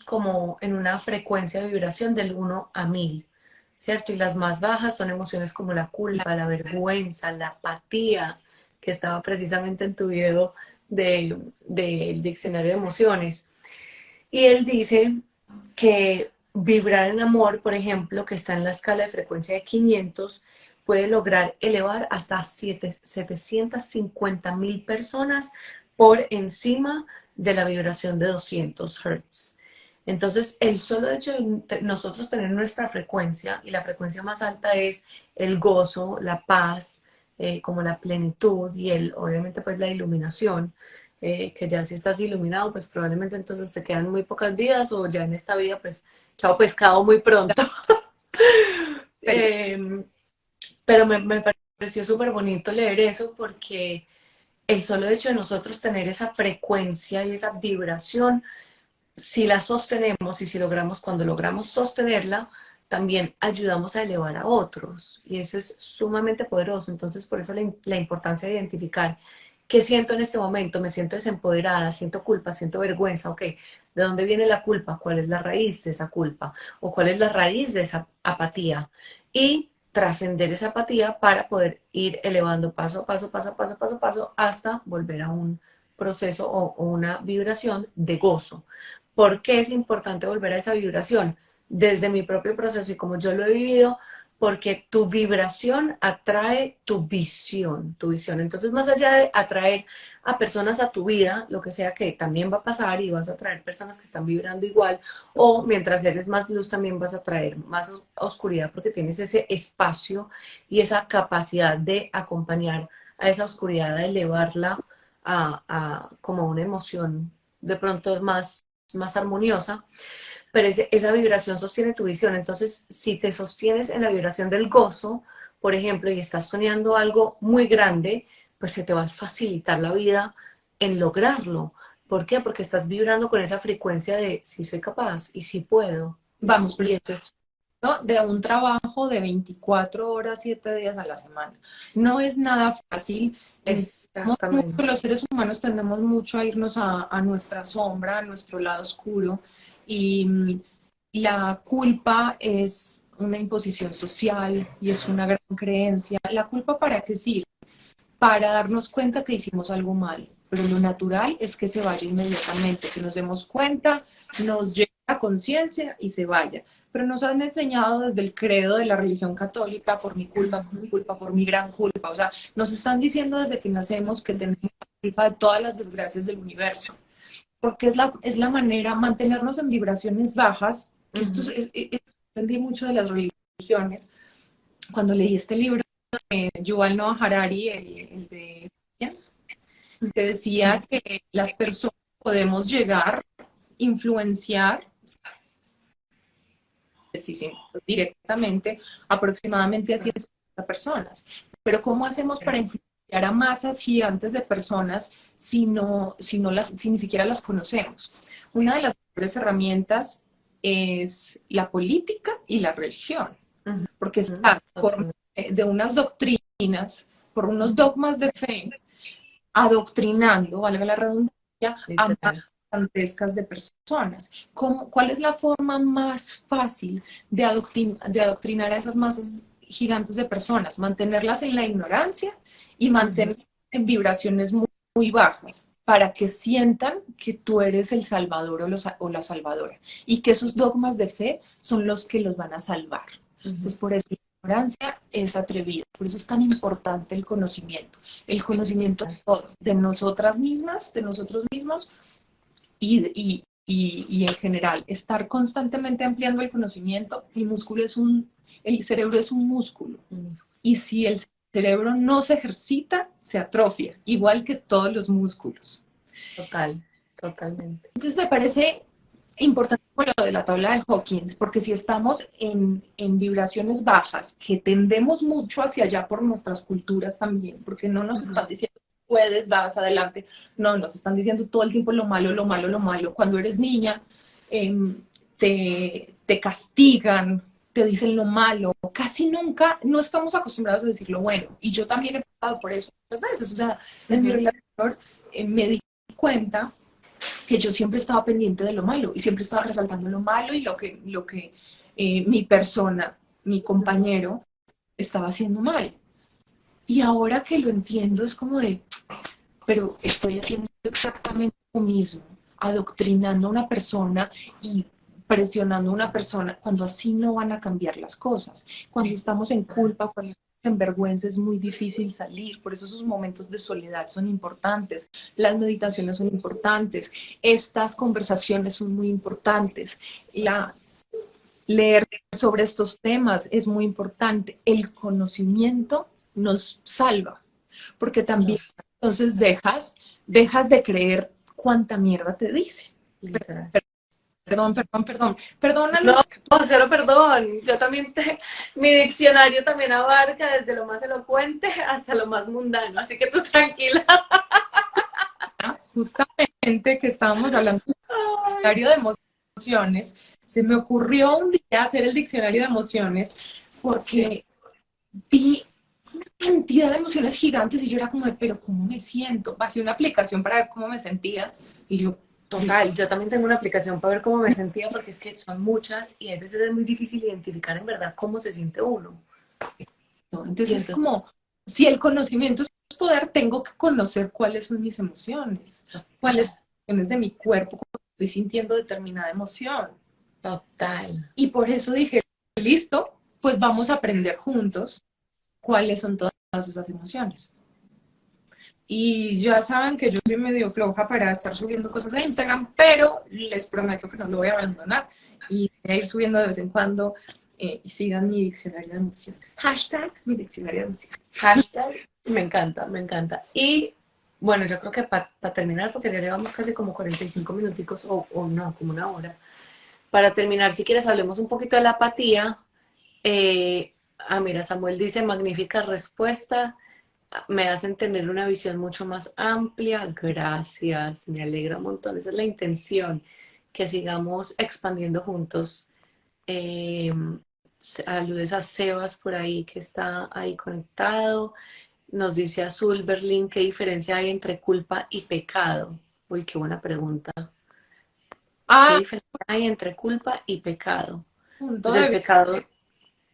Speaker 2: como en una frecuencia de vibración del 1 a 1000. ¿Cierto? Y las más bajas son emociones como la culpa, la vergüenza, la apatía, que estaba precisamente en tu video del diccionario de emociones. Y él dice que vibrar en amor, por ejemplo, que está en la escala de frecuencia de 500, puede lograr elevar hasta 750.000 personas por encima de la vibración de 200 Hz. Entonces, el solo hecho de nosotros tener nuestra frecuencia, y la frecuencia más alta es el gozo, la paz, como la plenitud y obviamente pues la iluminación, que ya si estás iluminado, pues probablemente entonces te quedan muy pocas vidas o ya en esta vida, pues chao pescado muy pronto. Eh, pero me pareció súper bonito leer eso porque el solo hecho de nosotros tener esa frecuencia y esa vibración, si la sostenemos y si logramos, cuando logramos sostenerla, también ayudamos a elevar a otros. Y eso es sumamente poderoso. Entonces, por eso la importancia de identificar qué siento en este momento. Me siento desempoderada, siento culpa, siento vergüenza. Ok, ¿de dónde viene la culpa? ¿Cuál es la raíz de esa culpa? ¿O cuál es la raíz de esa apatía? Y trascender esa apatía para poder ir elevando paso a paso, paso a paso, paso a paso, hasta volver a un proceso o una vibración de gozo. ¿Por qué es importante volver a esa vibración? desde mi propio proceso y como yo lo he vivido, porque tu vibración atrae tu visión, tu visión. Entonces, más allá de atraer a personas a tu vida, lo que sea que también va a pasar y vas a atraer personas que están vibrando igual, o mientras eres más luz también vas a atraer más oscuridad porque tienes ese espacio y esa capacidad de acompañar a esa oscuridad, de elevarla a como una emoción de pronto más armoniosa, pero esa vibración sostiene tu visión. Entonces, si te sostienes en la vibración del gozo, por ejemplo, y estás soñando algo muy grande, pues se te va a facilitar la vida en lograrlo. ¿Por qué? Porque estás vibrando con esa frecuencia de sí soy capaz y sí puedo.
Speaker 3: Vamos,
Speaker 2: Y esto es
Speaker 3: de un trabajo de 24 horas, 7 días a la semana. No es nada fácil.
Speaker 2: exactamente.
Speaker 3: Los seres humanos tendemos mucho a irnos a nuestra sombra, a nuestro lado oscuro. Y la culpa es una imposición social y es una gran creencia. ¿La culpa para qué sirve? Para darnos cuenta que hicimos algo mal. Pero lo natural es que se vaya inmediatamente, que nos demos cuenta, nos llegue a conciencia y se vaya. Pero nos han enseñado desde el credo de la religión católica, por mi culpa, por mi gran culpa. O sea, nos están diciendo desde que nacemos que tenemos la culpa de todas las desgracias del universo. Porque es la manera, mantenernos en vibraciones bajas, que esto aprendí mucho de las religiones. Cuando leí este libro de Yuval Noah Harari, el de Sapiens, que decía que las personas podemos llegar, influenciar, sí, sí, directamente, aproximadamente a 150 personas. Pero ¿cómo hacemos para influenciar a masas gigantes de personas si ni siquiera las conocemos? Una de las mejores herramientas es la política y la religión, porque está por de unas doctrinas, por unos dogmas de fe, adoctrinando, valga la redundancia, a masas
Speaker 2: Literal.
Speaker 3: gigantescas de personas. ¿Cuál es la forma más fácil de adoctrinar a esas masas gigantes de personas? Mantenerlas en la ignorancia y mantenerlas en vibraciones muy bajas para que sientan que tú eres el salvador o la salvadora y que esos dogmas de fe son los que los van a salvar. Entonces, por eso la ignorancia es atrevida, por eso es tan importante el conocimiento de todo, de nosotras mismas, de nosotros mismos y en general, estar constantemente ampliando el conocimiento. El cerebro es un músculo y si el cerebro no se ejercita, se atrofia, igual que todos los músculos.
Speaker 2: Total, totalmente.
Speaker 3: Entonces me parece importante lo de la tabla de Hawkins, porque si estamos en vibraciones bajas, que tendemos mucho hacia allá por nuestras culturas también, porque no nos están diciendo puedes, vas adelante, no, nos están diciendo todo el tiempo lo malo, lo malo, lo malo. Cuando eres niña, te castigan, te dicen lo malo, casi nunca, no estamos acostumbrados a decir lo bueno, y yo también he pasado por eso muchas veces, o sea, en mi relación me di cuenta que yo siempre estaba pendiente de lo malo y siempre estaba resaltando lo malo y lo que mi persona, mi compañero, estaba haciendo mal. Y ahora que lo entiendo es como de, pero estoy haciendo exactamente lo mismo, adoctrinando a una persona y presionando a una persona cuando así no van a cambiar las cosas. Cuando estamos en culpa, cuando estamos en vergüenza es muy difícil salir, por eso esos momentos de soledad son importantes, las meditaciones son importantes, estas conversaciones son muy importantes, leer sobre estos temas es muy importante, el conocimiento nos salva, porque también entonces dejas de creer cuánta mierda te dice.
Speaker 2: Literal.
Speaker 3: Perdón a
Speaker 2: No,
Speaker 3: los...
Speaker 2: cero perdón. Yo también mi diccionario también abarca desde lo más elocuente hasta lo más mundano, así que tú tranquila.
Speaker 3: Justamente que estábamos hablando del diccionario de emociones, se me ocurrió un día hacer el diccionario de emociones porque vi una cantidad de emociones gigantes y yo era como de, pero ¿cómo me siento? Bajé una aplicación para ver cómo me sentía y yo,
Speaker 2: Total, yo también tengo una aplicación para ver cómo me sentía porque es que son muchas y a veces es muy difícil identificar en verdad cómo se siente uno.
Speaker 3: ¿no? Entonces es como, si el conocimiento es poder, tengo que conocer cuáles son mis emociones, cuáles son las emociones de mi cuerpo cuando estoy sintiendo determinada emoción.
Speaker 2: Total.
Speaker 3: Y por eso dije, listo, pues vamos a aprender juntos cuáles son todas esas emociones. Y ya saben que yo soy medio floja para estar subiendo cosas a Instagram, pero les prometo que no lo voy a abandonar y voy a ir subiendo de vez en cuando y sigan mi diccionario de emociones. Hashtag mi diccionario de emociones.
Speaker 2: Hashtag, me encanta, me encanta. Y bueno, yo creo que para terminar, porque ya llevamos casi como 45 minuticos o no, como una hora. Para terminar, si quieres, hablemos un poquito de la apatía. Mira, Samuel dice, magnífica respuesta. Me hacen tener una visión mucho más amplia. Gracias, me alegra un montón. Esa es la intención, que sigamos expandiendo juntos. Eh, Saludes a Sebas por ahí que está ahí conectado. Nos dice Azul Berlín, ¿qué diferencia hay entre culpa y pecado? Uy, qué buena pregunta. ¿Qué
Speaker 3: Ah,
Speaker 2: diferencia hay entre culpa y pecado?
Speaker 3: punto
Speaker 2: Pues
Speaker 3: de
Speaker 2: el
Speaker 3: vista.
Speaker 2: pecado,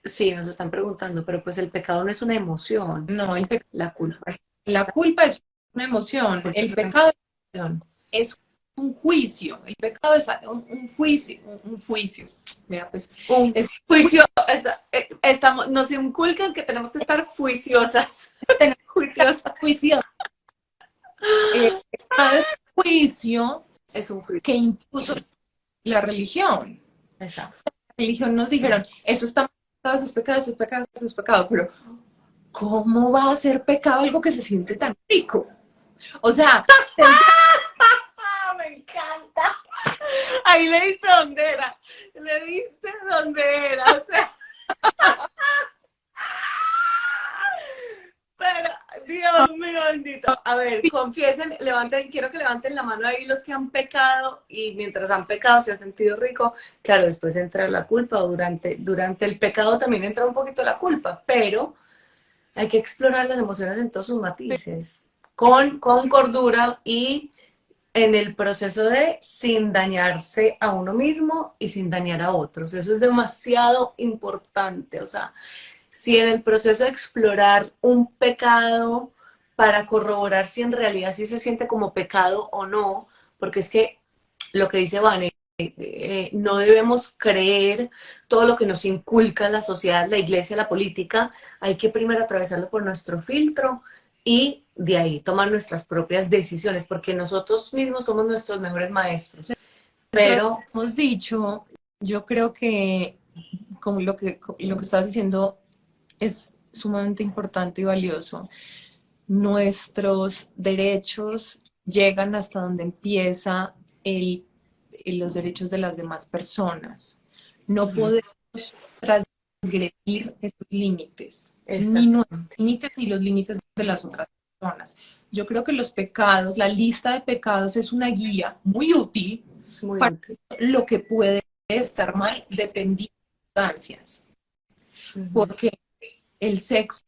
Speaker 2: sí, nos están preguntando, pero pues el pecado no es una emoción.
Speaker 3: No,
Speaker 2: La culpa es,
Speaker 3: la culpa es una
Speaker 2: la
Speaker 3: emoción,
Speaker 2: culpa es
Speaker 3: el
Speaker 2: una
Speaker 3: pecado
Speaker 2: emoción.
Speaker 3: es un juicio, el pecado es un juicio, un juicio. Mira, pues
Speaker 2: Un
Speaker 3: es
Speaker 2: juicio, estamos, nos inculcan que tenemos que estar juiciosas.
Speaker 3: tener
Speaker 2: Juiciosas.
Speaker 3: juicio. El pecado es un juicio
Speaker 2: Es un juicio.
Speaker 3: que impuso la religión.
Speaker 2: Exacto.
Speaker 3: La religión nos dijeron, eso está mal, eso es pecado, eso es pecado, eso es pecado, pero ¿cómo va a ser pecado algo que se siente tan rico? O sea,
Speaker 2: Me encanta. Ahí le diste donde era. Le diste donde era. O sea, pero, Dios mío bendito. A ver, confiesen, levanten, quiero que levanten la mano ahí los que han pecado y mientras han pecado se ha sentido rico. Claro, después entra la culpa, durante el pecado también entra un poquito la culpa, pero hay que explorar las emociones en todos sus matices, con cordura y en el proceso de sin dañarse a uno mismo y sin dañar a otros. Eso es demasiado importante. O sea, si en el proceso de explorar un pecado para corroborar si en realidad sí se siente como pecado o no, porque es que lo que dice Vane, no debemos creer todo lo que nos inculca la sociedad, la iglesia, la política. Hay que primero atravesarlo por nuestro filtro y de ahí tomar nuestras propias decisiones, porque nosotros mismos somos nuestros mejores maestros.
Speaker 3: nosotros
Speaker 2: Pero,
Speaker 3: hemos dicho, yo creo que como lo que estabas diciendo es sumamente importante y valioso. Nuestros derechos llegan hasta donde empieza los derechos de las demás personas. No podemos transgredir esos límites, ni nuestros
Speaker 2: exactamente,
Speaker 3: límites ni los límites de las otras personas. Yo creo que los pecados, la lista de pecados es una guía muy útil
Speaker 2: muy
Speaker 3: para
Speaker 2: útil.
Speaker 3: lo que puede estar mal dependiendo de circunstancias, porque el sexo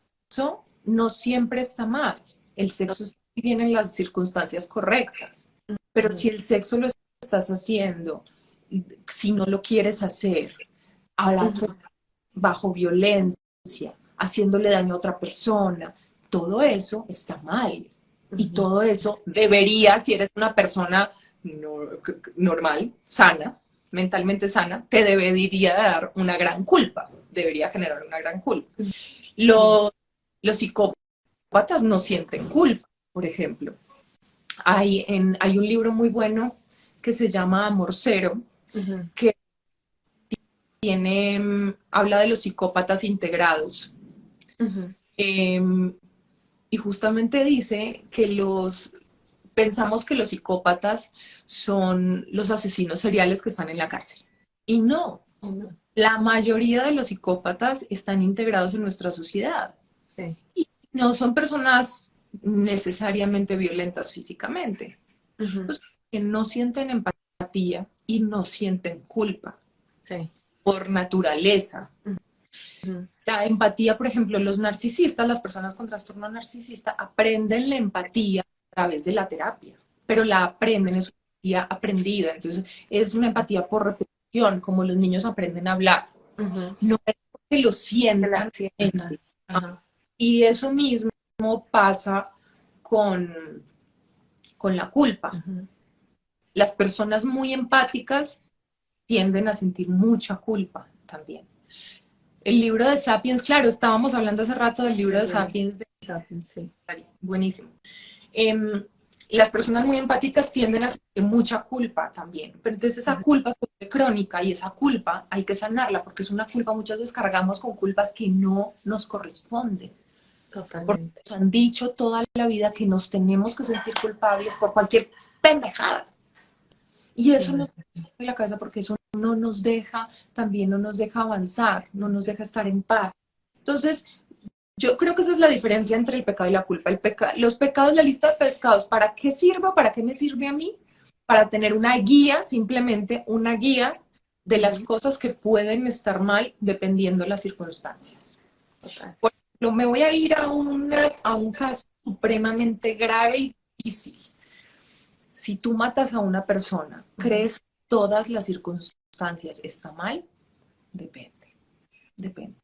Speaker 3: no siempre está mal. El sexo está bien en las circunstancias correctas. Pero si el sexo lo estás haciendo, si no lo quieres hacer, a la bajo violencia, haciéndole daño a otra persona, todo eso está mal. Y todo eso debería, si eres una persona normal, sana, mentalmente sana, te debería dar una gran culpa, debería generar una gran culpa. Los, los psicópatas no sienten culpa, por ejemplo. Hay un libro muy bueno que se llama Amor Cero, que habla de los psicópatas integrados. Eh, y justamente dice que pensamos que los psicópatas son los asesinos seriales que están en la cárcel. Y no, la mayoría de los psicópatas están integrados en nuestra sociedad.
Speaker 2: Sí.
Speaker 3: Y no son personas necesariamente violentas físicamente. Los que no sienten empatía y no sienten culpa.
Speaker 2: Sí.
Speaker 3: Por naturaleza. La empatía, por ejemplo, los narcisistas, las personas con trastorno narcisista, aprenden la empatía a través de la terapia, pero la aprenden, es una empatía aprendida, entonces es una empatía por repetición, como los niños aprenden a hablar. No es que lo sientan. Y eso mismo pasa con la culpa. Las personas muy empáticas tienden a sentir mucha culpa también. El libro de Sapiens, claro, estábamos hablando hace rato del libro de Sapiens,
Speaker 2: Sí.
Speaker 3: buenísimo. Las personas muy empáticas tienden a sentir mucha culpa también, pero entonces esa culpa se vuelve crónica y esa culpa hay que sanarla porque es una culpa, muchas veces cargamos con culpas que no nos corresponden. Porque
Speaker 2: Totalmente.
Speaker 3: nos han dicho toda la vida que nos tenemos que sentir culpables por cualquier pendejada. Y eso nos saca de la cabeza porque eso no nos deja, también no nos deja avanzar, no nos deja estar en paz. Entonces, yo creo que esa es la diferencia entre el pecado y la culpa. Los pecados, la lista de pecados, ¿para qué sirve? ¿Para qué me sirve a mí? Para tener una guía, simplemente una guía de las cosas que pueden estar mal dependiendo de las circunstancias.
Speaker 2: Total.
Speaker 3: Por ejemplo, me voy a ir a un caso supremamente grave y difícil. Si tú matas a una persona, ¿crees que todas las circunstancias está mal? Depende, depende.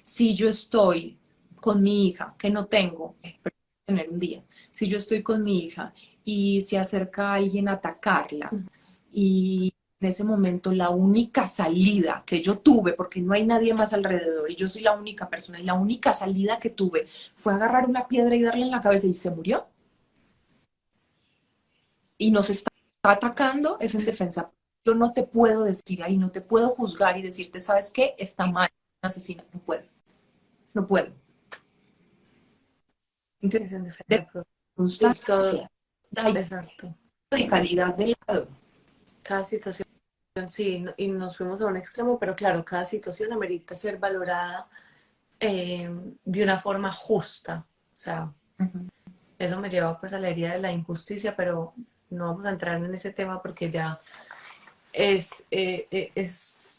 Speaker 3: Si yo estoy con mi hija, que no tengo, pero tener un día, si yo estoy con mi hija y se acerca alguien a atacarla y en ese momento la única salida que yo tuve, porque no hay nadie más alrededor y yo soy la única persona y la única salida que tuve fue agarrar una piedra y darle en la cabeza y se murió y nos está atacando, es en defensa. Yo no te puedo decir ahí, no te puedo juzgar y decirte, ¿sabes qué? Está mal, asesina, no puedo, no puedo. Entonces,
Speaker 2: Es en
Speaker 3: de
Speaker 2: defensa propia. Y todo,
Speaker 3: circunstancia, hay
Speaker 2: exacto.
Speaker 3: radicalidad del lado.
Speaker 2: Cada situación, sí, y nos fuimos a un extremo, pero claro, cada situación amerita ser valorada de una forma justa. O sea, eso me lleva pues a la herida de la injusticia, pero no vamos a entrar en ese tema porque ya es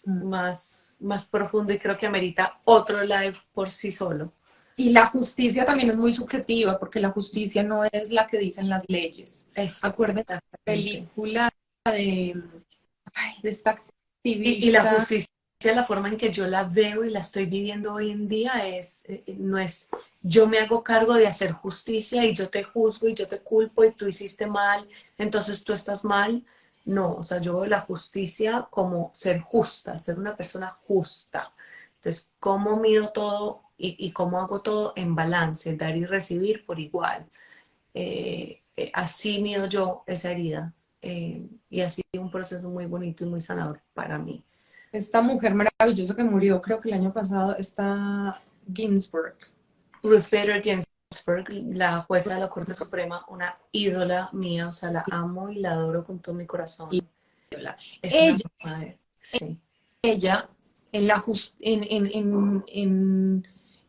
Speaker 2: más profundo y creo que amerita otro live por sí solo.
Speaker 3: Y la justicia también es muy subjetiva, porque la justicia no es la que dicen las leyes. Acuérdense de la película de esta
Speaker 2: Y la
Speaker 3: activista.
Speaker 2: justicia, la forma en que yo la veo y la estoy viviendo hoy en día no es yo me hago cargo de hacer justicia y yo te juzgo y yo te culpo y tú hiciste mal, entonces tú estás mal. No, o sea, yo veo la justicia como ser justa, ser una persona justa. Entonces, ¿cómo mido todo y cómo hago todo en balance, dar y recibir por igual? Así mido yo esa herida. Y ha sido un proceso muy bonito y muy sanador para mí.
Speaker 3: Esta mujer maravillosa que murió, creo que el año pasado, está Ginsburg.
Speaker 2: Ruth Bader Ginsburg, la jueza de la Corte Suprema, una ídola mía, o sea, la amo y la adoro con todo mi corazón. Es una
Speaker 3: Ella,
Speaker 2: madre, sí.
Speaker 3: ella en, la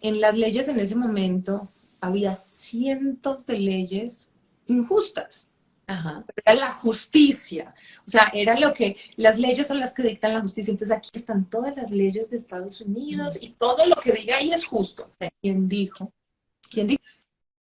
Speaker 3: en las leyes en ese momento había cientos de leyes injustas.
Speaker 2: Ajá.
Speaker 3: Era la justicia, o sea, era lo que, las leyes son las que dictan la justicia, entonces aquí están todas las leyes de Estados Unidos y todo lo que diga ahí es justo. ¿Quién dijo? ¿Quién dijo?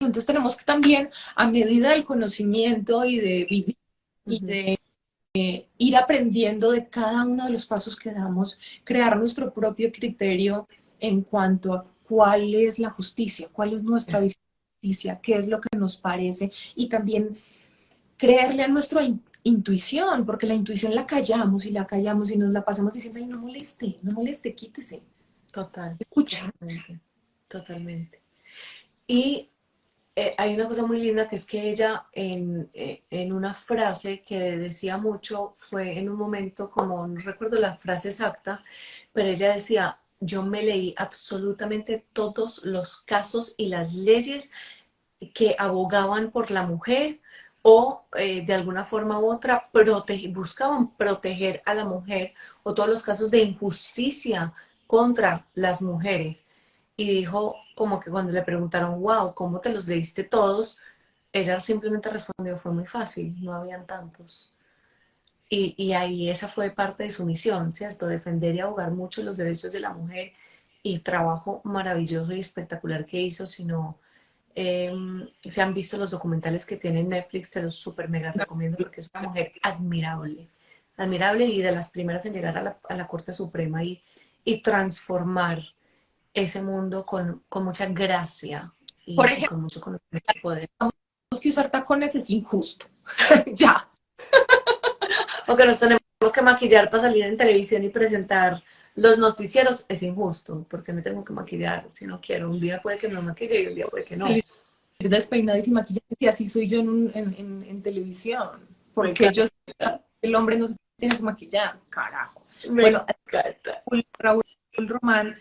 Speaker 3: Entonces tenemos que también, a medida del conocimiento y de vivir y de ir aprendiendo de cada uno de los pasos que damos, crear nuestro propio criterio en cuanto a cuál es la justicia, cuál es nuestra visión de justicia, qué es lo que nos parece y también creerle a nuestra intuición, porque la intuición la callamos y nos la pasamos diciendo, ay, no moleste, quítese.
Speaker 2: Total.
Speaker 3: Escucha.
Speaker 2: Totalmente. Totalmente. Y hay una cosa muy linda que es que ella en una frase que decía mucho, fue en un momento como, no recuerdo la frase exacta, pero ella decía, yo me leí absolutamente todos los casos y las leyes que abogaban por la mujer o de alguna forma u otra buscaban proteger a la mujer o todos los casos de injusticia contra las mujeres. Y dijo como que cuando le preguntaron, wow, ¿cómo te los leíste todos? Ella simplemente respondió, fue muy fácil, no habían tantos. Y ahí esa fue parte de su misión, ¿cierto? Defender y abogar mucho los derechos de la mujer y trabajo maravilloso y espectacular que hizo, sino se han visto los documentales que tiene Netflix, se los super mega recomiendo porque es una mujer admirable, admirable y de las primeras en llegar a la Corte Suprema y transformar ese mundo con mucha gracia
Speaker 3: Por
Speaker 2: y
Speaker 3: ejemplo,
Speaker 2: con mucho conocimiento y poder.
Speaker 3: que usar tacones es injusto. Ya.
Speaker 2: O que nos tenemos que maquillar para salir en televisión y presentar los noticieros, es injusto, porque me tengo que maquillar si no quiero. Un día puede que me maquille y un día puede que no.
Speaker 3: Salir despeinadas y maquilladas, y así soy yo en televisión.
Speaker 2: Me
Speaker 3: Porque
Speaker 2: encanta,
Speaker 3: yo sé que el hombre no se tiene que maquillar, carajo.
Speaker 2: me
Speaker 3: Bueno,
Speaker 2: encanta.
Speaker 3: Raúl Román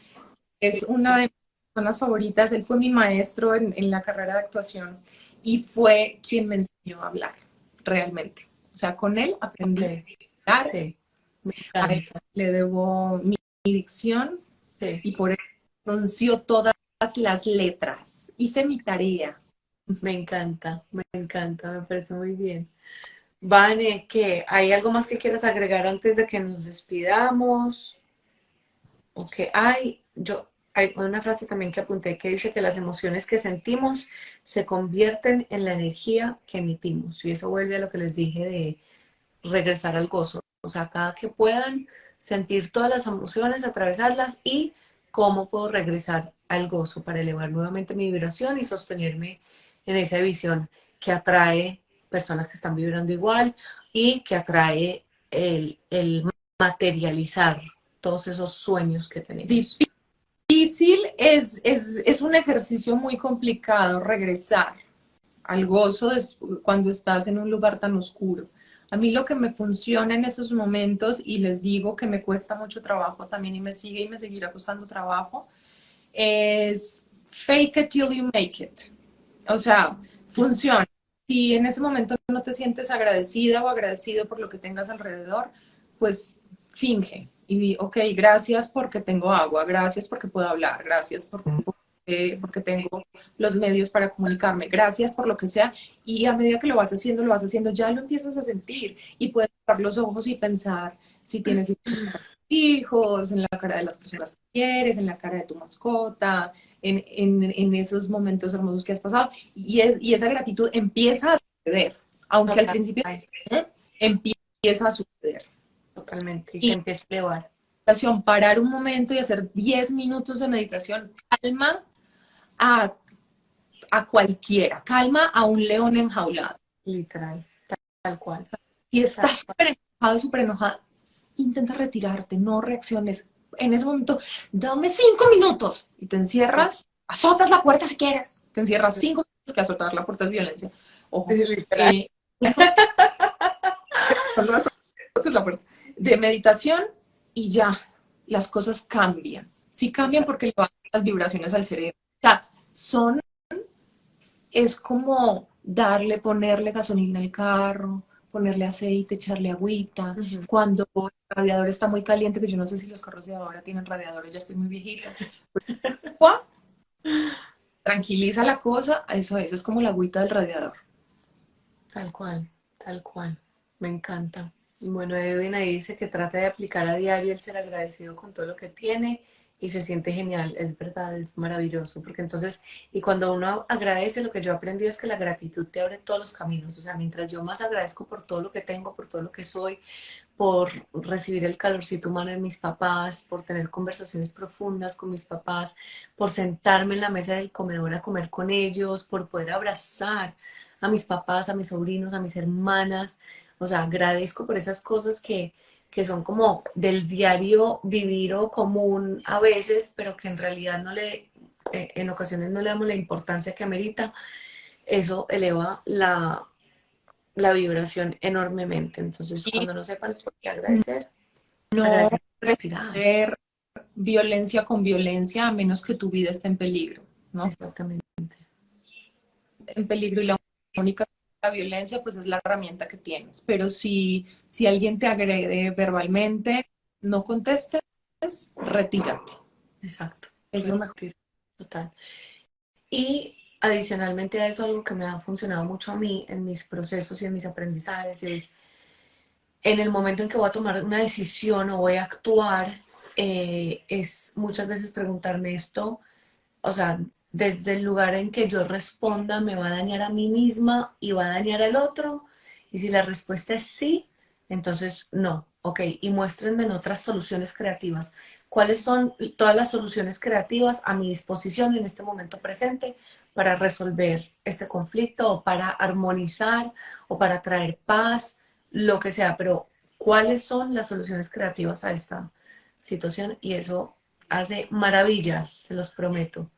Speaker 3: es una de mis personas favoritas. Él fue mi maestro en la carrera de actuación y fue quien me enseñó a hablar, realmente. O sea, con él
Speaker 2: Ok,
Speaker 3: aprendí a hablar,
Speaker 2: sí, me
Speaker 3: a él
Speaker 2: encanta.
Speaker 3: le debo mi dicción
Speaker 2: Sí,
Speaker 3: y por eso pronuncio todas las letras. Hice mi tarea.
Speaker 2: me encanta, me parece muy bien. Vane, ¿qué? ¿Hay algo más que quieras agregar antes de que nos despidamos? Ok, hay una frase también que apunté que dice que las emociones que sentimos se convierten en la energía que emitimos. Y eso vuelve a lo que les dije de regresar al gozo. O sea, cada que puedan sentir todas las emociones, atravesarlas y cómo puedo regresar al gozo para elevar nuevamente mi vibración y sostenerme en esa visión que atrae personas que están vibrando igual y que atrae el materializar todos esos sueños que tenemos.
Speaker 3: Difícil es un ejercicio muy complicado regresar al gozo cuando estás en un lugar tan oscuro. A mí lo que me funciona en esos momentos, y les digo que me cuesta mucho trabajo también y me sigue y me seguirá costando trabajo, es fake it till you make it. O sea, funciona. Si en ese momento no te sientes agradecida o agradecido por lo que tengas alrededor, pues finge y di, ok, gracias porque tengo agua, gracias porque puedo hablar, gracias porque tengo los medios para comunicarme, gracias por lo que sea. Y a medida que lo vas haciendo, ya lo empiezas a sentir y puedes cerrar los ojos y pensar si tienes hijos, en la cara de las personas que quieres, en la cara de tu mascota, en esos momentos hermosos que has pasado. Y esa gratitud empieza a suceder, aunque al
Speaker 2: Total,
Speaker 3: principio empieza a suceder.
Speaker 2: totalmente. Y que
Speaker 3: Y
Speaker 2: empiece a elevar.
Speaker 3: meditación, parar un momento y hacer 10 minutos de meditación, calma a, a cualquiera, calma a un león enjaulado.
Speaker 2: Literal, tal cual.
Speaker 3: Si
Speaker 2: Tal
Speaker 3: estás
Speaker 2: cual.
Speaker 3: súper enojada, intenta retirarte, no reacciones. En ese momento, dame 5 minutos y te encierras, azotas la puerta si quieres. Te encierras 5 minutos, que azotar la puerta es violencia. Ojo.
Speaker 2: Literal.
Speaker 3: Eh, no azotes la puerta. De meditación y ya, las cosas cambian. Sí cambian porque le bajan las vibraciones al cerebro. O sea, es como ponerle gasolina al carro, ponerle aceite, echarle agüita.
Speaker 2: Ujú.
Speaker 3: Cuando el radiador está muy caliente, que yo no sé si los carros de ahora tienen radiadores, ya estoy muy viejita. ¡Pua! Tranquiliza la cosa, eso es como la agüita del radiador.
Speaker 2: Tal cual, tal cual. Me encanta. Bueno, Edwin ahí dice que trata de aplicar a diario el ser agradecido con todo lo que tiene y se siente genial. Es verdad, es maravilloso. Porque entonces, y cuando uno agradece, lo que yo aprendí es que la gratitud te abre todos los caminos. O sea, mientras yo más agradezco por todo lo que tengo, por todo lo que soy, por recibir el calorcito humano de mis papás, por tener conversaciones profundas con mis papás, por sentarme en la mesa del comedor a comer con ellos, por poder abrazar a mis papás, a mis sobrinos, a mis hermanas. O sea, agradezco por esas cosas que son como del diario vivir o común a veces, pero que en realidad en ocasiones no le damos la importancia que amerita. Eso eleva la vibración enormemente. Entonces,
Speaker 3: Y
Speaker 2: cuando no sepan qué agradecer,
Speaker 3: no
Speaker 2: agradecer por respirar.
Speaker 3: responder violencia con violencia a menos que tu vida esté en peligro, ¿no?
Speaker 2: Exactamente.
Speaker 3: En peligro y la única la violencia pues es la herramienta que tienes. Pero si alguien te agrede verbalmente, no contestes, retírate.
Speaker 2: Exacto.
Speaker 3: Es lo mejor.
Speaker 2: Retiro, total. Y adicionalmente a eso, algo que me ha funcionado mucho a mí en mis procesos y en mis aprendizajes es en el momento en que voy a tomar una decisión o voy a actuar, es muchas veces preguntarme esto, o sea, desde el lugar en que yo responda, ¿me va a dañar a mí misma y va a dañar al otro? Y si la respuesta es sí, entonces no, ok, y muéstrenme en otras soluciones creativas. ¿Cuáles son todas las soluciones creativas a mi disposición en este momento presente para resolver este conflicto o para armonizar o para traer paz, lo que sea? Pero cuáles son las soluciones creativas a esta situación y eso hace maravillas, se los prometo.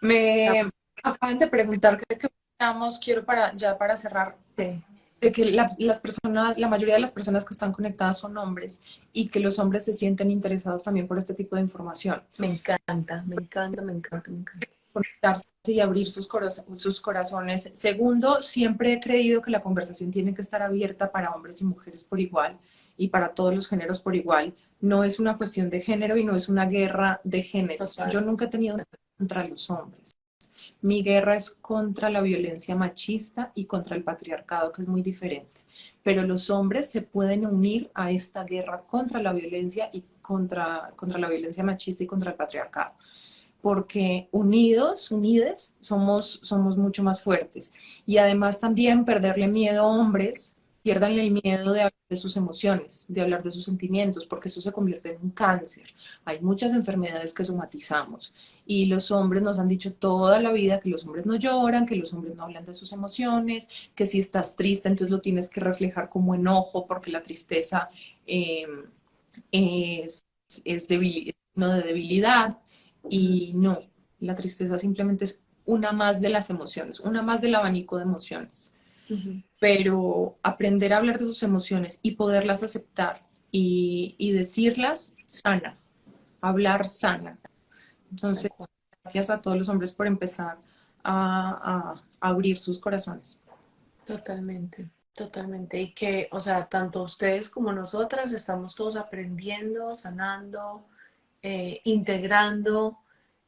Speaker 3: Me acaban de preguntar qué opinamos, quiero para cerrar,
Speaker 2: Sí,
Speaker 3: de que las personas, la mayoría de las personas que están conectadas son hombres y que los hombres se sienten interesados también por este tipo de información.
Speaker 2: me encanta, me encanta, me encanta, me encanta.
Speaker 3: Conectarse y abrir sus corazones. Segundo, siempre he creído que la conversación tiene que estar abierta para hombres y mujeres por igual y para todos los géneros por igual. No es una cuestión de género y no es una guerra de géneros.
Speaker 2: Total.
Speaker 3: Yo nunca he tenido una guerra contra los hombres. Mi guerra es contra la violencia machista y contra el patriarcado, que es muy diferente. Pero los hombres se pueden unir a esta guerra contra la violencia y contra la violencia machista y contra el patriarcado. Porque unides, somos mucho más fuertes. Y además también perderle miedo a hombres, pierdanle el miedo de hablar de sus emociones, de hablar de sus sentimientos, porque eso se convierte en un cáncer. Hay muchas enfermedades que somatizamos y los hombres nos han dicho toda la vida que los hombres no lloran, que los hombres no hablan de sus emociones, que si estás triste entonces lo tienes que reflejar como enojo, porque la tristeza eh, es, no de debilidad. Y no, la tristeza simplemente es una más de las emociones, una más del abanico de emociones.
Speaker 2: Ujú.
Speaker 3: Pero aprender a hablar de sus emociones y poderlas aceptar y decirlas sana, hablar sana. Entonces, gracias a todos los hombres por empezar a abrir sus corazones.
Speaker 2: Totalmente, totalmente. Y que, o sea, tanto ustedes como nosotras estamos todos aprendiendo, sanando, integrando,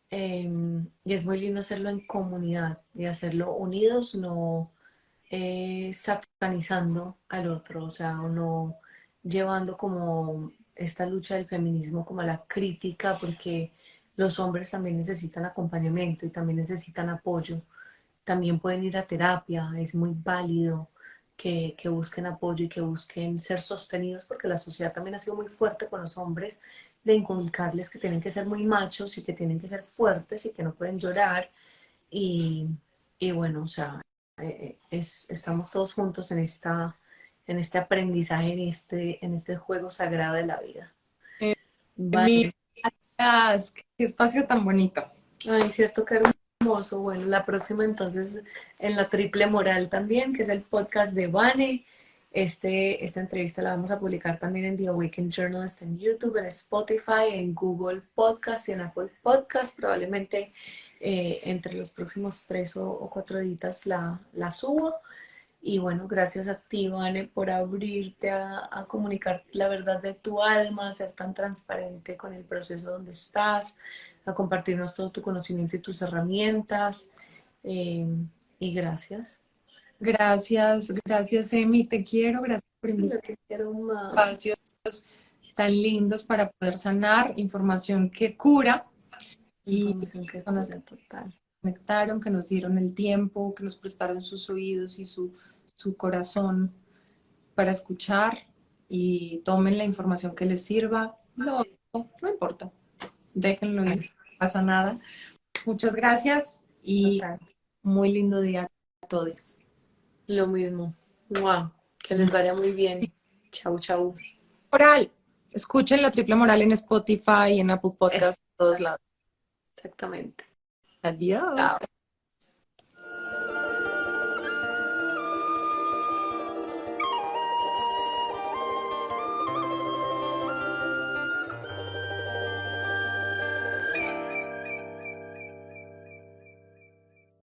Speaker 2: y es muy lindo hacerlo en comunidad y hacerlo unidos, no satanizando al otro, o sea, o no llevando como esta lucha del feminismo como a la crítica, porque los hombres también necesitan acompañamiento y también necesitan apoyo, también pueden ir a terapia, es muy válido que busquen apoyo y que busquen ser sostenidos, porque la sociedad también ha sido muy fuerte con los hombres, de inculcarles que tienen que ser muy machos y que tienen que ser fuertes y que no pueden llorar. Y, y bueno, o sea, estamos todos juntos en este aprendizaje, en este juego sagrado de la vida.
Speaker 3: Mi,
Speaker 2: Vale.
Speaker 3: qué espacio tan bonito.
Speaker 2: Ay, cierto que hermoso. Bueno, la próxima entonces en la Triple Moral también, que es el podcast de Vane. Esta entrevista la vamos a publicar también en The Awakened Journalist en YouTube, en Spotify, en Google Podcast y en Apple Podcast. Probablemente entre los próximos 3 o 4 días la subo. Y bueno, gracias a ti, Vane, por abrirte a comunicar la verdad de tu alma, a ser tan transparente con el proceso donde estás, a compartirnos todo tu conocimiento y tus herramientas. eh, y gracias.
Speaker 3: Gracias, Emi, te quiero, gracias por
Speaker 2: Yo
Speaker 3: invitarme
Speaker 2: te quiero
Speaker 3: a
Speaker 2: más.
Speaker 3: espacios tan lindos para poder sanar, información que cura y
Speaker 2: Información que
Speaker 3: personas que
Speaker 2: cura total.
Speaker 3: conectaron, que nos dieron el tiempo, que nos prestaron sus oídos y su corazón para escuchar y tomen la información que les sirva. No importa, déjenlo ir, no pasa nada. Muchas gracias y
Speaker 2: Total.
Speaker 3: muy lindo día a todos.
Speaker 2: Lo mismo. Wow. Que les vaya muy bien. Chau, chau.
Speaker 3: Moral, escuchen la Triple Moral en Spotify, en Apple
Speaker 2: Es
Speaker 3: Podcast, en todos lados.
Speaker 2: exactamente.
Speaker 3: Adiós.
Speaker 2: Chao.